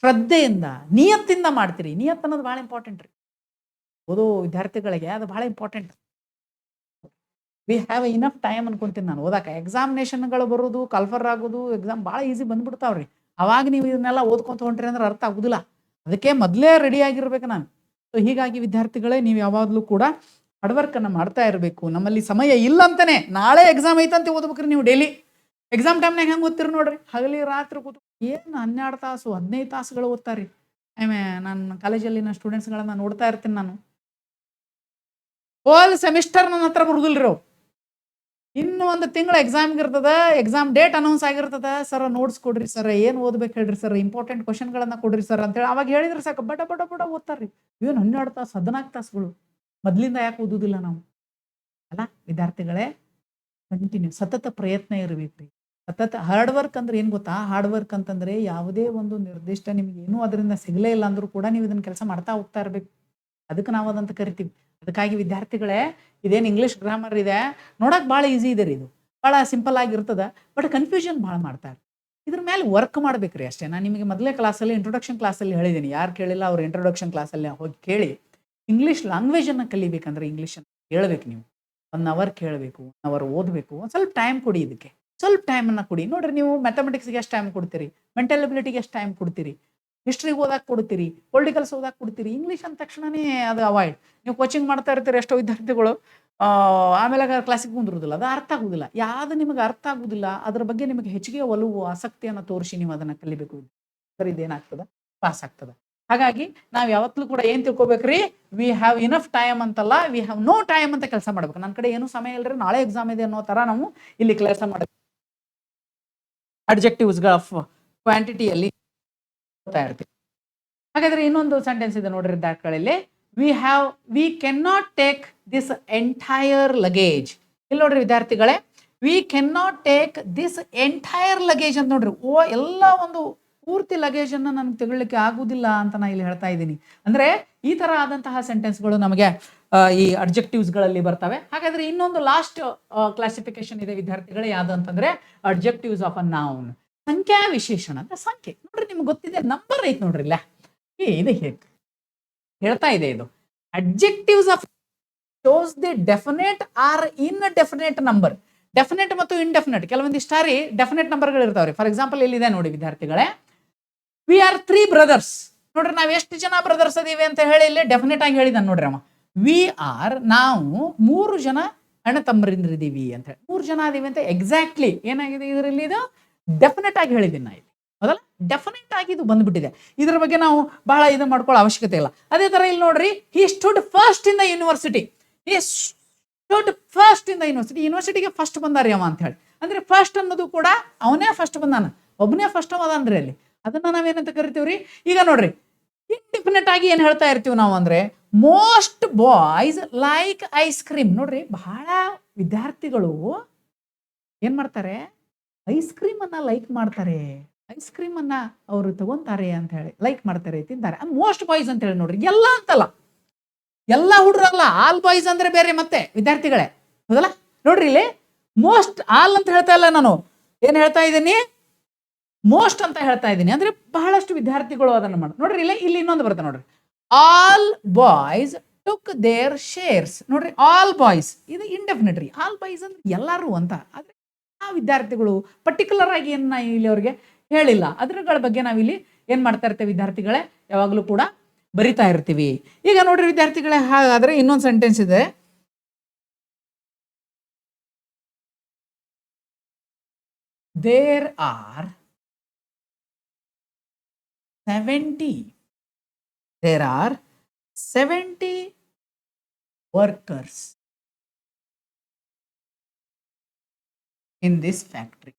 ಶ್ರದ್ಧೆಯಿಂದ, ನಿಯತ್ತಿಂದ ಮಾಡ್ತೀರಿ. ನಿಯತ್ ಅನ್ನೋದು ಭಾಳ ಇಂಪಾರ್ಟೆಂಟ್ ರೀ. ಓದೋ ವಿದ್ಯಾರ್ಥಿಗಳಿಗೆ ಅದು ಭಾಳ important. We have enough time ಅನ್ಕೊಂತೀನಿ ನಾನು ಓದಾಕ. ಎಕ್ಸಾಮಿನೇಷನ್ಗಳು ಬರೋದು, ಕಲ್ಫರ್ ಆಗೋದು, ಎಕ್ಸಾಮ್ ಭಾಳ ಈಸಿ ಬಂದ್ಬಿಡ್ತಾವ್ರಿ. ಅವಾಗ ನೀವು ಇದನ್ನೆಲ್ಲ ಓದ್ಕೊಂತ ಹೊಂಟ್ರಿ ಅಂದ್ರೆ ಅರ್ಥ ಆಗುದಿಲ್ಲ. ಅದಕ್ಕೆ ಮೊದಲೇ ರೆಡಿ ಆಗಿರ್ಬೇಕು ನಾನು. ಸೊ ಹೀಗಾಗಿ ವಿದ್ಯಾರ್ಥಿಗಳೇ, ನೀವು ಯಾವಾಗಲೂ ಕೂಡ ಹಾರ್ಡ್ ವರ್ಕ್ ಅನ್ನ ಮಾಡ್ತಾ ಇರಬೇಕು. ನಮ್ಮಲ್ಲಿ ಸಮಯ ಇಲ್ಲ ಅಂತಾನೆ ನಾಳೆ ಎಕ್ಸಾಮ್ ಐತಂತೆ ಓದ್ಬೇಕ್ರಿ. ನೀವು ಡೈಲಿ ಎಕ್ಸಾಮ್ ಟೈಮ್ನಾಗ ಹೆಂಗೆ ಓದ್ತೀರಿ ನೋಡ್ರಿ? ಹಗಲಿ ರಾತ್ರಿ ಕೂತು ಏನು 12 ತಾಸು 15 ತಾಸುಗಳು ಓದ್ತಾರ್ರಿ. ನನ್ನ ಕಾಲೇಜಲ್ಲಿ ನನ್ನ ಸ್ಟೂಡೆಂಟ್ಸ್ಗಳನ್ನ ನೋಡ್ತಾ ಇರ್ತೀನಿ ನಾನು. ಹೋಲ್ ಸೆಮಿಸ್ಟರ್ ನನ್ನ ಹತ್ರ ಬರುದಿಲ್ರಿ ಅವ್ರು. ಇನ್ನು ಒಂದು ತಿಂಗಳ ಎಕ್ಸಾಮ್ಗೆ ಇರ್ತದ, ಎಕ್ಸಾಮ್ ಡೇಟ್ ಅನೌನ್ಸ್ ಆಗಿರ್ತದ. ಸರ್ ನೋಟ್ಸ್ ಕೊಡ್ರಿ ಸರ್, ಏನು ಓದ್ಬೇಕು ಹೇಳ್ರಿ ಸರ್, ಇಂಪಾರ್ಟೆಂಟ್ ಕ್ವಶನ್ಗಳನ್ನ ಕೊಡ್ರಿ ಸರ್ ಅಂತೇಳಿ ಅವಾಗ ಹೇಳಿದ್ರೆ ಸಾಕು, ಬಡ ಬಡ ಬಡ ಓದ್ತಾರ್ರಿ. ಏನು 12 ತಾಸು 14 ತಾಸುಗಳು ಮೊದಲಿಂದ ಯಾಕೆ ಓದುದಿಲ್ಲ ನಾವು? ಅಲ್ಲ ವಿದ್ಯಾರ್ಥಿಗಳೇ, ಕಂಟಿನ್ಯೂ ಸತತ ಪ್ರಯತ್ನ ಇರಬೇಕ್ರಿ. ಸತತ ಹಾರ್ಡ್ ವರ್ಕ್ ಅಂದ್ರೆ ಏನು ಗೊತ್ತಾ? ಹಾರ್ಡ್ ವರ್ಕ್ ಅಂತಂದ್ರೆ ಯಾವುದೇ ಒಂದು ನಿರ್ದಿಷ್ಟ ನಿಮ್ಗೆ ಏನೂ ಅದರಿಂದ ಸಿಗಲೇ ಇಲ್ಲ ಅಂದ್ರೂ ಕೂಡ ನೀವು ಇದನ್ನ ಕೆಲಸ ಮಾಡ್ತಾ ಹೋಗ್ತಾ ಇರ್ಬೇಕು. ಅದಕ್ಕೆ ನಾವು ಅದಂತ ಕರಿತೀವಿ. ಅದಕ್ಕಾಗಿ ವಿದ್ಯಾರ್ಥಿಗಳೇ, ಇದೇನು ಇಂಗ್ಲಿಷ್ ಗ್ರಾಮರ್ ಇದೆ, ನೋಡಕ್ ಭಾಳ ಈಸಿ ಇದೆ ರೀ. ಇದು ಭಾಳ ಸಿಂಪಲ್ ಆಗಿರ್ತದ, ಬಟ್ ಕನ್ಫ್ಯೂಷನ್ ಭಾಳ ಮಾಡ್ತಾರೆ. ಇದ್ರ ಮೇಲೆ ವರ್ಕ್ ಮಾಡ್ಬೇಕ್ರಿ ಅಷ್ಟೇ. ನಾನು ನಿಮಗೆ ಮೊದಲೇ ಕ್ಲಾಸಲ್ಲಿ, ಇಂಟ್ರೊಡಕ್ಷನ್ ಕ್ಲಾಸಲ್ಲಿ ಹೇಳಿದ್ದೀನಿ. ಯಾರು ಕೇಳಿಲ್ಲ ಅವ್ರು ಇಂಟ್ರೊಡಕ್ಷನ್ ಕ್ಲಾಸಲ್ಲಿ ಹೋಗಿ ಕೇಳಿ. ಇಂಗ್ಲೀಷ್ ಲ್ಯಾಂಗ್ವೇಜನ್ನು ಕಲಿಬೇಕಂದ್ರೆ ಇಂಗ್ಲೀಷನ್ನು ಕೇಳಬೇಕು. ನೀವು 1 ಅವರ್ ಕೇಳಬೇಕು, 1 ಅವರ್ ಓದಬೇಕು. ಒಂದು ಸ್ವಲ್ಪ ಟೈಮ್ ಕೊಡಿ, ಇದಕ್ಕೆ ಸ್ವಲ್ಪ ಟೈಮನ್ನು ಕೊಡಿ. ನೋಡ್ರಿ, ನೀವು ಮ್ಯಾಥಮೆಟಿಕ್ಸ್ಗೆ ಎಷ್ಟು ಟೈಮ್ ಕೊಡ್ತೀರಿ, ಮೆಂಟಲ್ ಎಬಿಲಿಟಿಗೆ ಎಷ್ಟು ಟೈಮ್ ಕೊಡ್ತೀರಿ, ಹಿಸ್ಟ್ರಿಗೆ ಓದಾಕ್ ಕೊಡ್ತೀರಿ, ಪೊಲಿಟಿಕಲ್ಸ್ ಓದಾಕ್ ಕೊಡ್ತೀರಿ. ಇಂಗ್ಲೀಷ್ ಅಂದ ತಕ್ಷಣನೇ ಅದು ಅವಾಯ್ಡ್. ನೀವು ಕೋಚಿಂಗ್ ಮಾಡ್ತಾ ಇರ್ತೀರಿ ಎಷ್ಟೋ ವಿದ್ಯಾರ್ಥಿಗಳು, ಆಮೇಲೆ ಕ್ಲಾಸಿಗೆ ಕುಂದಿರೋದಿಲ್ಲ, ಅದು ಅರ್ಥ ಆಗೋದಿಲ್ಲ. ಯಾವುದು ನಿಮಗೆ ಅರ್ಥ ಆಗೋದಿಲ್ಲ ಅದ್ರ ಬಗ್ಗೆ ನಿಮಗೆ ಹೆಚ್ಚಿಗೆ ಒಲವು, ಆಸಕ್ತಿಯನ್ನು ತೋರಿಸಿ ನೀವು ಅದನ್ನು ಕಲಿಬೇಕು. ಸರಿ, ಇದೇನಾಗ್ತದ, ಪಾಸ್ ಆಗ್ತದ. ಹಾಗಾಗಿ ನಾವು ಯಾವತ್ತೂ ಕೂಡ ಏನ್ ತಿಳ್ಕೊಬೇಕ್ರಿ? ವಿ ಹ್ಯಾವ್ ಇನಫ್ ಟೈಮ್ ಅಂತಲ್ಲ, ವಿ ಹ್ಯಾವ್ ನೋ ಟೈಮ್ ಅಂತ ಕೆಲಸ ಮಾಡ್ಬೇಕು. ನನ್ನ ಕಡೆ ಏನೂ ಸಮಯ ಇಲ್ಲರಿ, ನಾಳೆ ಎಕ್ಸಾಮ್ ಇದೆ ಅನ್ನೋ ತರ ನಾವು ಇಲ್ಲಿ ಕೆಲಸ ಮಾಡಬೇಕು. ಅಡ್ಜೆಕ್ಟಿವ್ಸ್ಗಳ ಕ್ವಾಂಟಿಟಿಯಲ್ಲಿ ಇರ್ತೀವಿ. ಹಾಗಾದ್ರೆ ಇನ್ನೊಂದು ಸೆಂಟೆನ್ಸ್ ಇದೆ ನೋಡ್ರಿ ದಾಟ್ಗಳಲ್ಲಿ. We can not take this entire luggage. ಇಲ್ಲಿ ನೋಡ್ರಿ ವಿದ್ಯಾರ್ಥಿಗಳೇ, we can not take this entire luggage ಅಂತ ನೋಡ್ರಿ. ಎಲ್ಲ ಒಂದು ಪೂರ್ತಿ ಲಗೇಜ್ ಅನ್ನ ನನಗೆ ತಗೊಳ್ಳಿಕ್ಕೆ ಆಗುದಿಲ್ಲ ಅಂತ ನಾ ಇಲ್ಲಿ ಹೇಳ್ತಾ ಇದ್ದೀನಿ. ಅಂದ್ರೆ ಈ ತರ ಆದಂತಹ ಸೆಂಟೆನ್ಸ್ಗಳು ನಮಗೆ ಈ ಅಡ್ಜೆಕ್ಟಿವ್ಸ್ಗಳಲ್ಲಿ ಬರ್ತವೆ. ಹಾಗಾದ್ರೆ ಇನ್ನೊಂದು ಲಾಸ್ಟ್ ಕ್ಲಾಸಿಫಿಕೇಶನ್ ಇದೆ ವಿದ್ಯಾರ್ಥಿಗಳೇ, ಯಾವ್ದು ಅಂತಂದ್ರೆ ಅಡ್ಜೆಕ್ಟಿವ್ಸ್ ಆಫ್ ಅ ನೌನ್. ಸಂಖ್ಯಾ ವಿಶೇಷಣ ಅಂದ್ರೆ ಸಂಖ್ಯೆ. ನೋಡ್ರಿ, ನಿಮ್ಗೆ ಗೊತ್ತಿದೆ, ನಂಬರ್ ಐತ್ ನೋಡ್ರಿ ಇಲ್ಲ, ಇದು ಹೇಳ್ತಾ ಇದೆ. ಇದು adjectives of shows the definite or indefinite number. Definite ಮತ್ತು ಇನ್ಡೆಫಿನೆಟ್, ಕೆಲವೊಂದಿಷ್ಟು ಸಾರಿ ಡೆಫಿನೆಟ್ ನಂಬರ್ಗಳು ಇರ್ತಾವ್ರಿ. ಫಾರ್ ಎಕ್ಸಾಂಪಲ್ ಇಲ್ಲಿದೆ ನೋಡಿ ವಿದ್ಯಾರ್ಥಿಗಳೇ, ವಿ ಆರ್ 3 ಬ್ರದರ್ಸ್. ನೋಡ್ರಿ, ನಾವ್ ಎಷ್ಟು ಜನ ಬ್ರದರ್ಸ್ ಅದೀವಿ ಅಂತ ಹೇಳಿ ಇಲ್ಲಿ ಡೆಫಿನೆಟ್ ಆಗಿ ಹೇಳಿದಾನೆ ನೋಡ್ರಿ ಅವ. ವಿ ಆರ್, ನಾವು 3 ಜನ ಅಣ್ಣ ತಮ್ಮರಿಂದ್ರಿದೀವಿ ಅಂತ ಹೇಳಿ 3 ಜನ ಅದೀವಿ ಅಂತ ಎಕ್ಸಾಕ್ಟ್ಲಿ ಏನಾಗಿದೆ ಇದರಲ್ಲಿ, ಇದು ಡೆಫಿನೆಟ್ ಆಗಿ ಹೇಳಿದ್ದೀನಿ ನಾ ಇಲ್ಲಿ. ಹೌದಲ್ಲ, ಡೆಫಿನೆಟ್ ಆಗಿ ಇದು ಬಂದ್ಬಿಟ್ಟಿದೆ. ಇದ್ರ ಬಗ್ಗೆ ನಾವು ಬಹಳ ಇದು ಮಾಡ್ಕೊಳ್ಳೋ ಅವಶ್ಯಕತೆ ಇಲ್ಲ. ಅದೇ ತರ ಇಲ್ಲಿ ನೋಡ್ರಿ, he stood first in the university. He stood first in the university. ಯೂನಿವರ್ಸಿಟಿಗೆ ಫಸ್ಟ್ ಬಂದಾರಿ ಅವ ಅಂತ ಹೇಳಿ. ಅಂದ್ರೆ ಫಸ್ಟ್ ಅನ್ನೋದು ಕೂಡ ಅವನೇ ಫಸ್ಟ್ ಬಂದಾನ, ಒಬ್ಬನೇ ಫಸ್ಟ್ ಅವನ್ರಿ ಅಲ್ಲಿ. ಅದನ್ನ ನಾವೇನಂತ ಕರಿತೀವ್ರಿ? ಈಗ ನೋಡ್ರಿ, ಇಂಡಿಫಿನೆಟ್ ಆಗಿ ಏನ್ ಹೇಳ್ತಾ ಇರ್ತೀವಿ ನಾವು ಅಂದ್ರೆ, most boys like ice cream. ನೋಡ್ರಿ, ಬಹಳ ವಿದ್ಯಾರ್ಥಿಗಳು ಏನ್ ಮಾಡ್ತಾರೆ, ಐಸ್ ಕ್ರೀಮ್ ಅನ್ನ ಲೈಕ್ ಮಾಡ್ತಾರೆ, ಐಸ್ ಕ್ರೀಮ್ ಅನ್ನ ಅವರು ತಗೊಂತಾರೆ ಅಂತ ಹೇಳಿ ಲೈಕ್ ಮಾಡ್ತಾರೆ, ತಿಂತಾರೆ. ಮೋಸ್ಟ್ ಬಾಯ್ಸ್ ಅಂತ ಹೇಳಿ ನೋಡ್ರಿ, ಎಲ್ಲ ಅಂತಲ್ಲ, ಎಲ್ಲ ಹುಡುಗರಲ್ಲ, ಆಲ್ ಬಾಯ್ಸ್ ಅಂದ್ರೆ ಬೇರೆ ಮತ್ತೆ ವಿದ್ಯಾರ್ಥಿಗಳೇ, ಹೌದಲ್ಲ? ನೋಡ್ರಿ ಇಲ್ಲಿ ಮೋಸ್ಟ್, ಆಲ್ ಅಂತ ಹೇಳ್ತಾ ಇಲ್ಲ ನಾನು, ಏನ್ ಹೇಳ್ತಾ ಇದ್ದೀನಿ, ಮೋಸ್ಟ್ ಅಂತ ಹೇಳ್ತಾ ಇದ್ದೀನಿ. ಅಂದ್ರೆ ಬಹಳಷ್ಟು ವಿದ್ಯಾರ್ಥಿಗಳು ಅದನ್ನು ಮಾಡಿ. ನೋಡ್ರಿ ಇಲ್ಲಿ ಇನ್ನೊಂದು ಬರುತ್ತೆ ನೋಡ್ರಿ, all boys took their shares. ನೋಡ್ರಿ ಆಲ್ ಬಾಯ್ಸ್ ಇದು ಇಂಡೆಫಿನಿಟ್ ರೀ, ಆಲ್ ಬಾಯ್ಸ್ ಅಂದ್ರೆ ಎಲ್ಲರೂ ಅಂತ. ಆದ್ರೆ ಆ ವಿದ್ಯಾರ್ಥಿಗಳು ಪರ್ಟಿಕ್ಯುಲರ್ ಆಗಿ ಏನ ಇಲ್ಲಿ ಅವ್ರಿಗೆ ಹೇಳಿಲ್ಲ, ಅದ್ರಗಳ ಬಗ್ಗೆ ನಾವಿಲ್ಲಿ ಏನ್ ಮಾಡ್ತಾ ಇರ್ತೇವೆ ವಿದ್ಯಾರ್ಥಿಗಳೇ, ಯಾವಾಗಲೂ ಕೂಡ ಬರಿತಾ ಇರ್ತೀವಿ. ಈಗ ನೋಡ್ರಿ ವಿದ್ಯಾರ್ಥಿಗಳೇ, ಹಾಗಾದ್ರೆ ಇನ್ನೊಂದು ಸೆಂಟೆನ್ಸ್ ಇದೆ, there are 70 workers in this factory.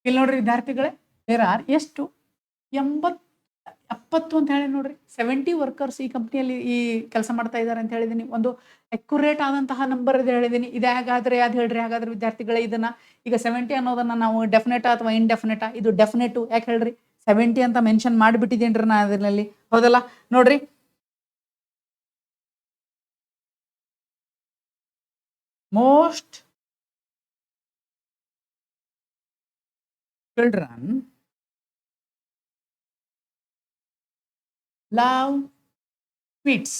ಇಲ್ಲಿ ನೋಡ್ರಿ ವಿದ್ಯಾರ್ಥಿಗಳೇ, ದೇರ್ ಆರ್ ಎಷ್ಟು 70 ಅಂತ ಹೇಳಿ ನೋಡ್ರಿ, 70 ವರ್ಕರ್ಸ್ ಈ ಕಂಪ್ನಿಯಲ್ಲಿ ಈ ಕೆಲಸ ಮಾಡ್ತಾ ಇದ್ದಾರೆ ಅಂತ ಹೇಳಿದೀನಿ. ಒಂದು ಅಕ್ಯುರೇಟ್ ಆದಂತಹ ನಂಬರ್ ಇದೆ ಹೇಳಿದೀನಿ. ಇದು ಹಾಗಾದ್ರೆ ಯಾವ್ದು ಹೇಳ್ರಿ ಹಾಗಾದ್ರೆ ವಿದ್ಯಾರ್ಥಿಗಳೇ, ಇದನ್ನ ಈಗ 70 ಅನ್ನೋದನ್ನ ನಾವು ಡೆಫಿನೆಟ್ ಅಥವಾ ಇನ್ಡೆಫಿನೆಟ್? ಇದು ಡೆಫಿನೆಟ್. ಯಾಕೆ ಹೇಳ್ರಿ, 70 ಅಂತ ಮೆನ್ಷನ್ ಮಾಡಿಬಿಟ್ಟಿದ್ದೇನ್ರಿ ನಾ ಅದರಲ್ಲಿ, ಹೌದಲ್ಲ? ನೋಡ್ರಿ, ಮೋಸ್ಟ್ children love sweets.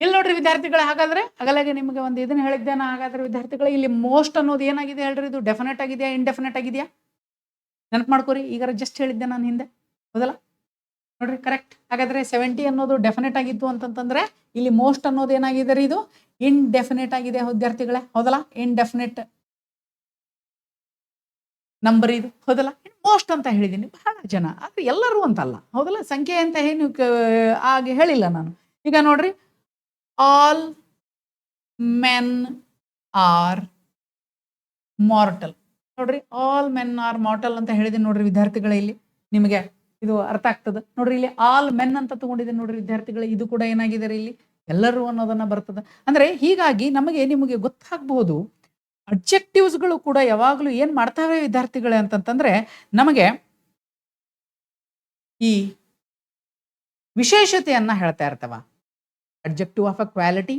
ಇಲ್ಲಿ ನೋಡ್ರಿ ವಿದ್ಯಾರ್ಥಿಗಳೇ, ಹಾಗಾದ್ರೆ ಆಗಲಾಗೆ ನಿಮಗೆ ಒಂದು ಇದನ್ನ ಹೇಳಿದ್ದೇನೆ. ಹಾಗಾದ್ರೆ ವಿದ್ಯಾರ್ಥಿಗಳೇ, ಇಲ್ಲಿ ಮೋಸ್ಟ್ ಅನ್ನೋದು ಏನಾಗಿದೆ ಹೇಳ್ರಿ, ಇದು ಡೆಫಿನೆಟ್ ಆಗಿದೆಯಾ ಇನ್ಡೆಫಿನೆಟ್ ಆಗಿದೆಯಾ? ನೆನಪು ಮಾಡ್ಕೋರಿ, ಈಗ ಜಸ್ಟ್ ಹೇಳಿದ್ದೆ ನಾನು ಹಿಂದೆ, ಹೌದಲ್ಲ? ನೋಡ್ರಿ ಕರೆಕ್ಟ್. ಹಾಗಾದ್ರೆ 70 ಅನ್ನೋದು ಡೆಫಿನೆಟ್ ಆಗಿತ್ತು ಅಂತಂದ್ರೆ, ಇಲ್ಲಿ ಮೋಸ್ಟ್ ಅನ್ನೋದು ಏನಾಗಿದೆ ರೀ, ಇದು ಇನ್ಡೆಫಿನೆಟ್ ಆಗಿದೆ ವಿದ್ಯಾರ್ಥಿಗಳೇ, ಹೌದಲ್ಲ? ಇನ್ಡೆಫಿನೆಟ್ ನಂಬರ್ ಇದು, ಹೌದಲ್ಲ? ಮೋಸ್ಟ್ ಅಂತ ಹೇಳಿದ್ದೀನಿ, ಬಹಳ ಜನ, ಆದ್ರೆ ಎಲ್ಲರೂ ಅಂತಲ್ಲ, ಹೌದಲ್ಲ? ಸಂಖ್ಯೆ ಅಂತ ಏನು ಹಾಗೆ ಹೇಳಿಲ್ಲ ನಾನು. ಈಗ ನೋಡ್ರಿ, ಆಲ್ ಮೆನ್ ಆರ್ ಮಾರ್ಟಲ್. ನೋಡ್ರಿ, ಆಲ್ ಮೆನ್ ಆರ್ ಮಾರ್ಟಲ್ ಅಂತ ಹೇಳಿದ್ದೀನಿ ನೋಡ್ರಿ ವಿದ್ಯಾರ್ಥಿಗಳೇ, ಇಲ್ಲಿ ನಿಮಗೆ ಇದು ಅರ್ಥ ಆಗ್ತದೆ ನೋಡ್ರಿ. ಇಲ್ಲಿ ಆಲ್ ಮೆನ್ ಅಂತ ತಗೊಂಡಿದೆ ನೋಡ್ರಿ ವಿದ್ಯಾರ್ಥಿಗಳೇ, ಇದು ಕೂಡ ಏನಾಗಿದೆ ಇಲ್ಲಿ ಎಲ್ಲರೂ ಅನ್ನೋದನ್ನ ಬರ್ತದೆ. ಅಂದ್ರೆ ಹೀಗಾಗಿ ನಿಮಗೆ ಗೊತ್ತಾಗಬಹುದು, ಅಬ್ಜೆಕ್ಟಿವ್ಸ್ಗಳು ಕೂಡ ಯಾವಾಗಲೂ ಏನ್ ಮಾಡ್ತಾವೆ ವಿದ್ಯಾರ್ಥಿಗಳೇ ಅಂತಂತಂದ್ರೆ, ನಮಗೆ ಈ ವಿಶೇಷತೆಯನ್ನ ಹೇಳ್ತಾ ಇರ್ತವ. Objective of a quality,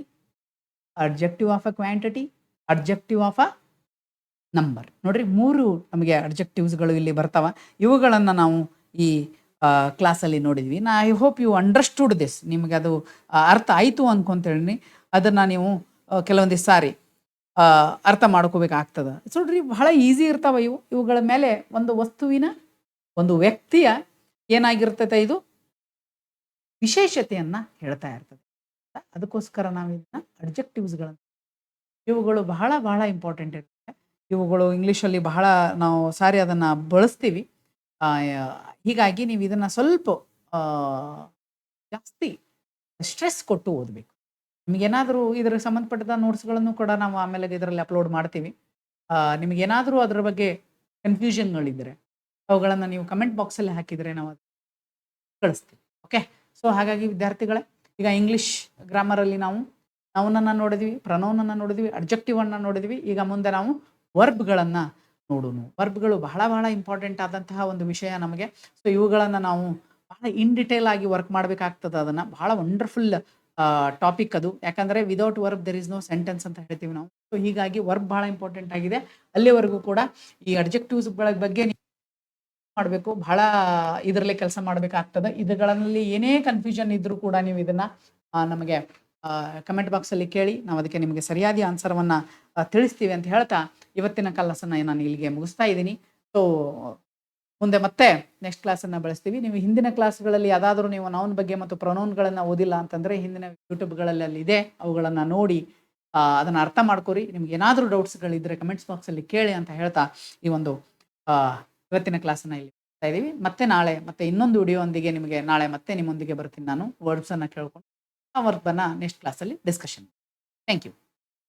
objective of a quantity, objective of a number. ನೋಡ್ರಿ, 3 ನಮಗೆ ಅಬ್ಜೆಕ್ಟಿವ್ಸ್ಗಳು ಇಲ್ಲಿ ಬರ್ತಾವ. ಇವುಗಳನ್ನ ನಾವು ಈ ಕ್ಲಾಸಲ್ಲಿ ನೋಡಿದ್ವಿ. I hope you understood this. ನಿಮಗೆ ಅದು ಅರ್ಥ ಆಯಿತು ಅನ್ಕೊಂತೇಳಿ ಅದನ್ನ ನೀವು ಕೆಲವೊಂದಿಷ್ಟು ಸಾರಿ ಅರ್ಥ ಮಾಡ್ಕೋಬೇಕಾಗ್ತದೆ. ನೋಡ್ರಿ, ಬಹಳ ಈಸಿ ಇರ್ತಾವ ಇವುಗಳ ಮೇಲೆ ಒಂದು ವಸ್ತುವಿನ, ಒಂದು ವ್ಯಕ್ತಿಯ ಏನಾಗಿರ್ತೈತೆ, ಇದು ವಿಶೇಷತೆಯನ್ನ ಹೇಳ್ತಾ ಇರ್ತದೆ. ಅದಕ್ಕೋಸ್ಕರ ನಾವು ಇದನ್ನ ಅಬ್ಜೆಕ್ಟಿವ್ಸ್ಗಳನ್ನ, ಇವುಗಳು ಬಹಳ ಬಹಳ ಇಂಪಾರ್ಟೆಂಟ್ ಇರ್ತದೆ. ಇವುಗಳು ಇಂಗ್ಲೀಷಲ್ಲಿ ಬಹಳ ನಾವು ಸಾರಿ ಅದನ್ನ ಬಳಸ್ತೀವಿ. ಹೀಗಾಗಿ ನೀವು ಇದನ್ನ ಸ್ವಲ್ಪ ಜಾಸ್ತಿ ಸ್ಟ್ರೆಸ್ ಕೊಟ್ಟು ಓದಬೇಕು. ನಿಮಗೇನಾದರೂ ಇದರ ಸಂಬಂಧಪಟ್ಟ ನೋಟ್ಸ್ಗಳನ್ನು ಕೂಡ ನಾವು ಆಮೇಲೆ ಇದರಲ್ಲಿ ಅಪ್ಲೋಡ್ ಮಾಡ್ತೀವಿ. ನಿಮಗೇನಾದರೂ ಅದರ ಬಗ್ಗೆ ಕನ್ಫ್ಯೂಷನ್ಗಳಿದ್ದರೆ ಅವುಗಳನ್ನು ನೀವು ಕಮೆಂಟ್ ಬಾಕ್ಸಲ್ಲಿ ಹಾಕಿದರೆ ನಾವು ಕಳಿಸ್ತೀವಿ. ಓಕೆ, ಸೊ ಹಾಗಾಗಿ ವಿದ್ಯಾರ್ಥಿಗಳೇ, ಈಗ ಇಂಗ್ಲೀಷ್ ಗ್ರಾಮರಲ್ಲಿ ನಾವು ನೌನನ್ನು ನೋಡಿದ್ವಿ, ಪ್ರನೌನನ್ನು ನೋಡಿದ್ವಿ, ಅಬ್ಜೆಕ್ಟಿವ್ ಅನ್ನು ನೋಡಿದ್ವಿ. ಈಗ ಮುಂದೆ ನಾವು ವರ್ಬ್ಗಳನ್ನು ನೋಡೋಣ. ವರ್ಬ್ಗಳು ಬಹಳ ಬಹಳ ಇಂಪಾರ್ಟೆಂಟ್ ಆದಂತಹ ಒಂದು ವಿಷಯ ನಮಗೆ. ಸೊ ಇವುಗಳನ್ನು ನಾವು ಬಹಳ ಇನ್ ಡಿಟೇಲ್ ಆಗಿ ವರ್ಕ್ ಮಾಡಬೇಕಾಗ್ತದೆ. ಅದನ್ನು ಬಹಳ ವಂಡರ್ಫುಲ್ ಟಾಪಿಕ್ ಅದು. ಯಾಕಂದರೆ without verb there is no sentence ಅಂತ ಹೇಳ್ತೀವಿ ನಾವು. ಸೊ ಹೀಗಾಗಿ ವರ್ಬ್ ಬಹಳ ಇಂಪಾರ್ಟೆಂಟ್ ಆಗಿದೆ. ಅಲ್ಲಿವರೆಗೂ ಕೂಡ ಈ ಅಬ್ಜೆಕ್ಟಿವ್ಸ್ಗಳ ಬಗ್ಗೆ ಮಾಡಬೇಕು, ಬಹಳ ಇದರಲ್ಲೇ ಕೆಲಸ ಮಾಡಬೇಕಾಗ್ತದೆ. ಇದುಗಳಲ್ಲಿ ಏನೇ ಕನ್ಫ್ಯೂಷನ್ ಇದ್ರೂ ಕೂಡ ನೀವು ಇದನ್ನು ನಮಗೆ ಕಮೆಂಟ್ ಬಾಕ್ಸಲ್ಲಿ ಕೇಳಿ, ನಾವು ಅದಕ್ಕೆ ನಿಮಗೆ ಸರಿಯಾದ ಆನ್ಸರನ್ನು ತಿಳಿಸ್ತೀವಿ ಅಂತ ಹೇಳ್ತಾ ಇವತ್ತಿನ ಕ್ಲಾಸನ್ನು ನಾನು ಇಲ್ಲಿಗೆ ಮುಗಿಸ್ತಾ ಇದ್ದೀನಿ. ಸೊ ಮುಂದೆ ಮತ್ತೆ ನೆಕ್ಸ್ಟ್ ಕ್ಲಾಸನ್ನು ಬಳಸ್ತೀವಿ. ನೀವು ಹಿಂದಿನ ಕ್ಲಾಸ್ಗಳಲ್ಲಿ ಯಾವುದಾದ್ರೂ ನೀವು ನೌನ್ ಬಗ್ಗೆ ಮತ್ತು ಪ್ರೊನೌನ್ಗಳನ್ನು ಓದಿಲ್ಲ ಅಂತಂದರೆ ಹಿಂದಿನ ಯೂಟ್ಯೂಬ್ಗಳಲ್ಲಿ ಅಲ್ಲಿ ಇದೆ, ಅವುಗಳನ್ನು ನೋಡಿ ಅದನ್ನು ಅರ್ಥ ಮಾಡ್ಕೊರಿ. ನಿಮ್ಗೆ ಏನಾದರೂ ಡೌಟ್ಸ್ಗಳಿದ್ದರೆ ಕಮೆಂಟ್ಸ್ ಬಾಕ್ಸಲ್ಲಿ ಕೇಳಿ ಅಂತ ಹೇಳ್ತಾ ಈ ಒಂದು ಇವತ್ತಿನ ಕ್ಲಾಸನ್ನು ಇಲ್ಲಿ ಮಾಡ್ತಾ ಇದ್ದೀವಿ. ಮತ್ತೆ ನಾಳೆ ಮತ್ತೆ ಇನ್ನೊಂದು ವಿಡಿಯೋಂದಿಗೆ ನಿಮಗೆ ನಾಳೆ ಮತ್ತೆ ನಿಮ್ಮೊಂದಿಗೆ ಬರ್ತೀನಿ ನಾನು. ವರ್ಡ್ಸನ್ನು ಕೇಳ್ಕೊಂಡು ಆ ವರ್ಬನ್ನು ನೆಕ್ಸ್ಟ್ ಕ್ಲಾಸಲ್ಲಿ ಡಿಸ್ಕಷನ್. Thank you.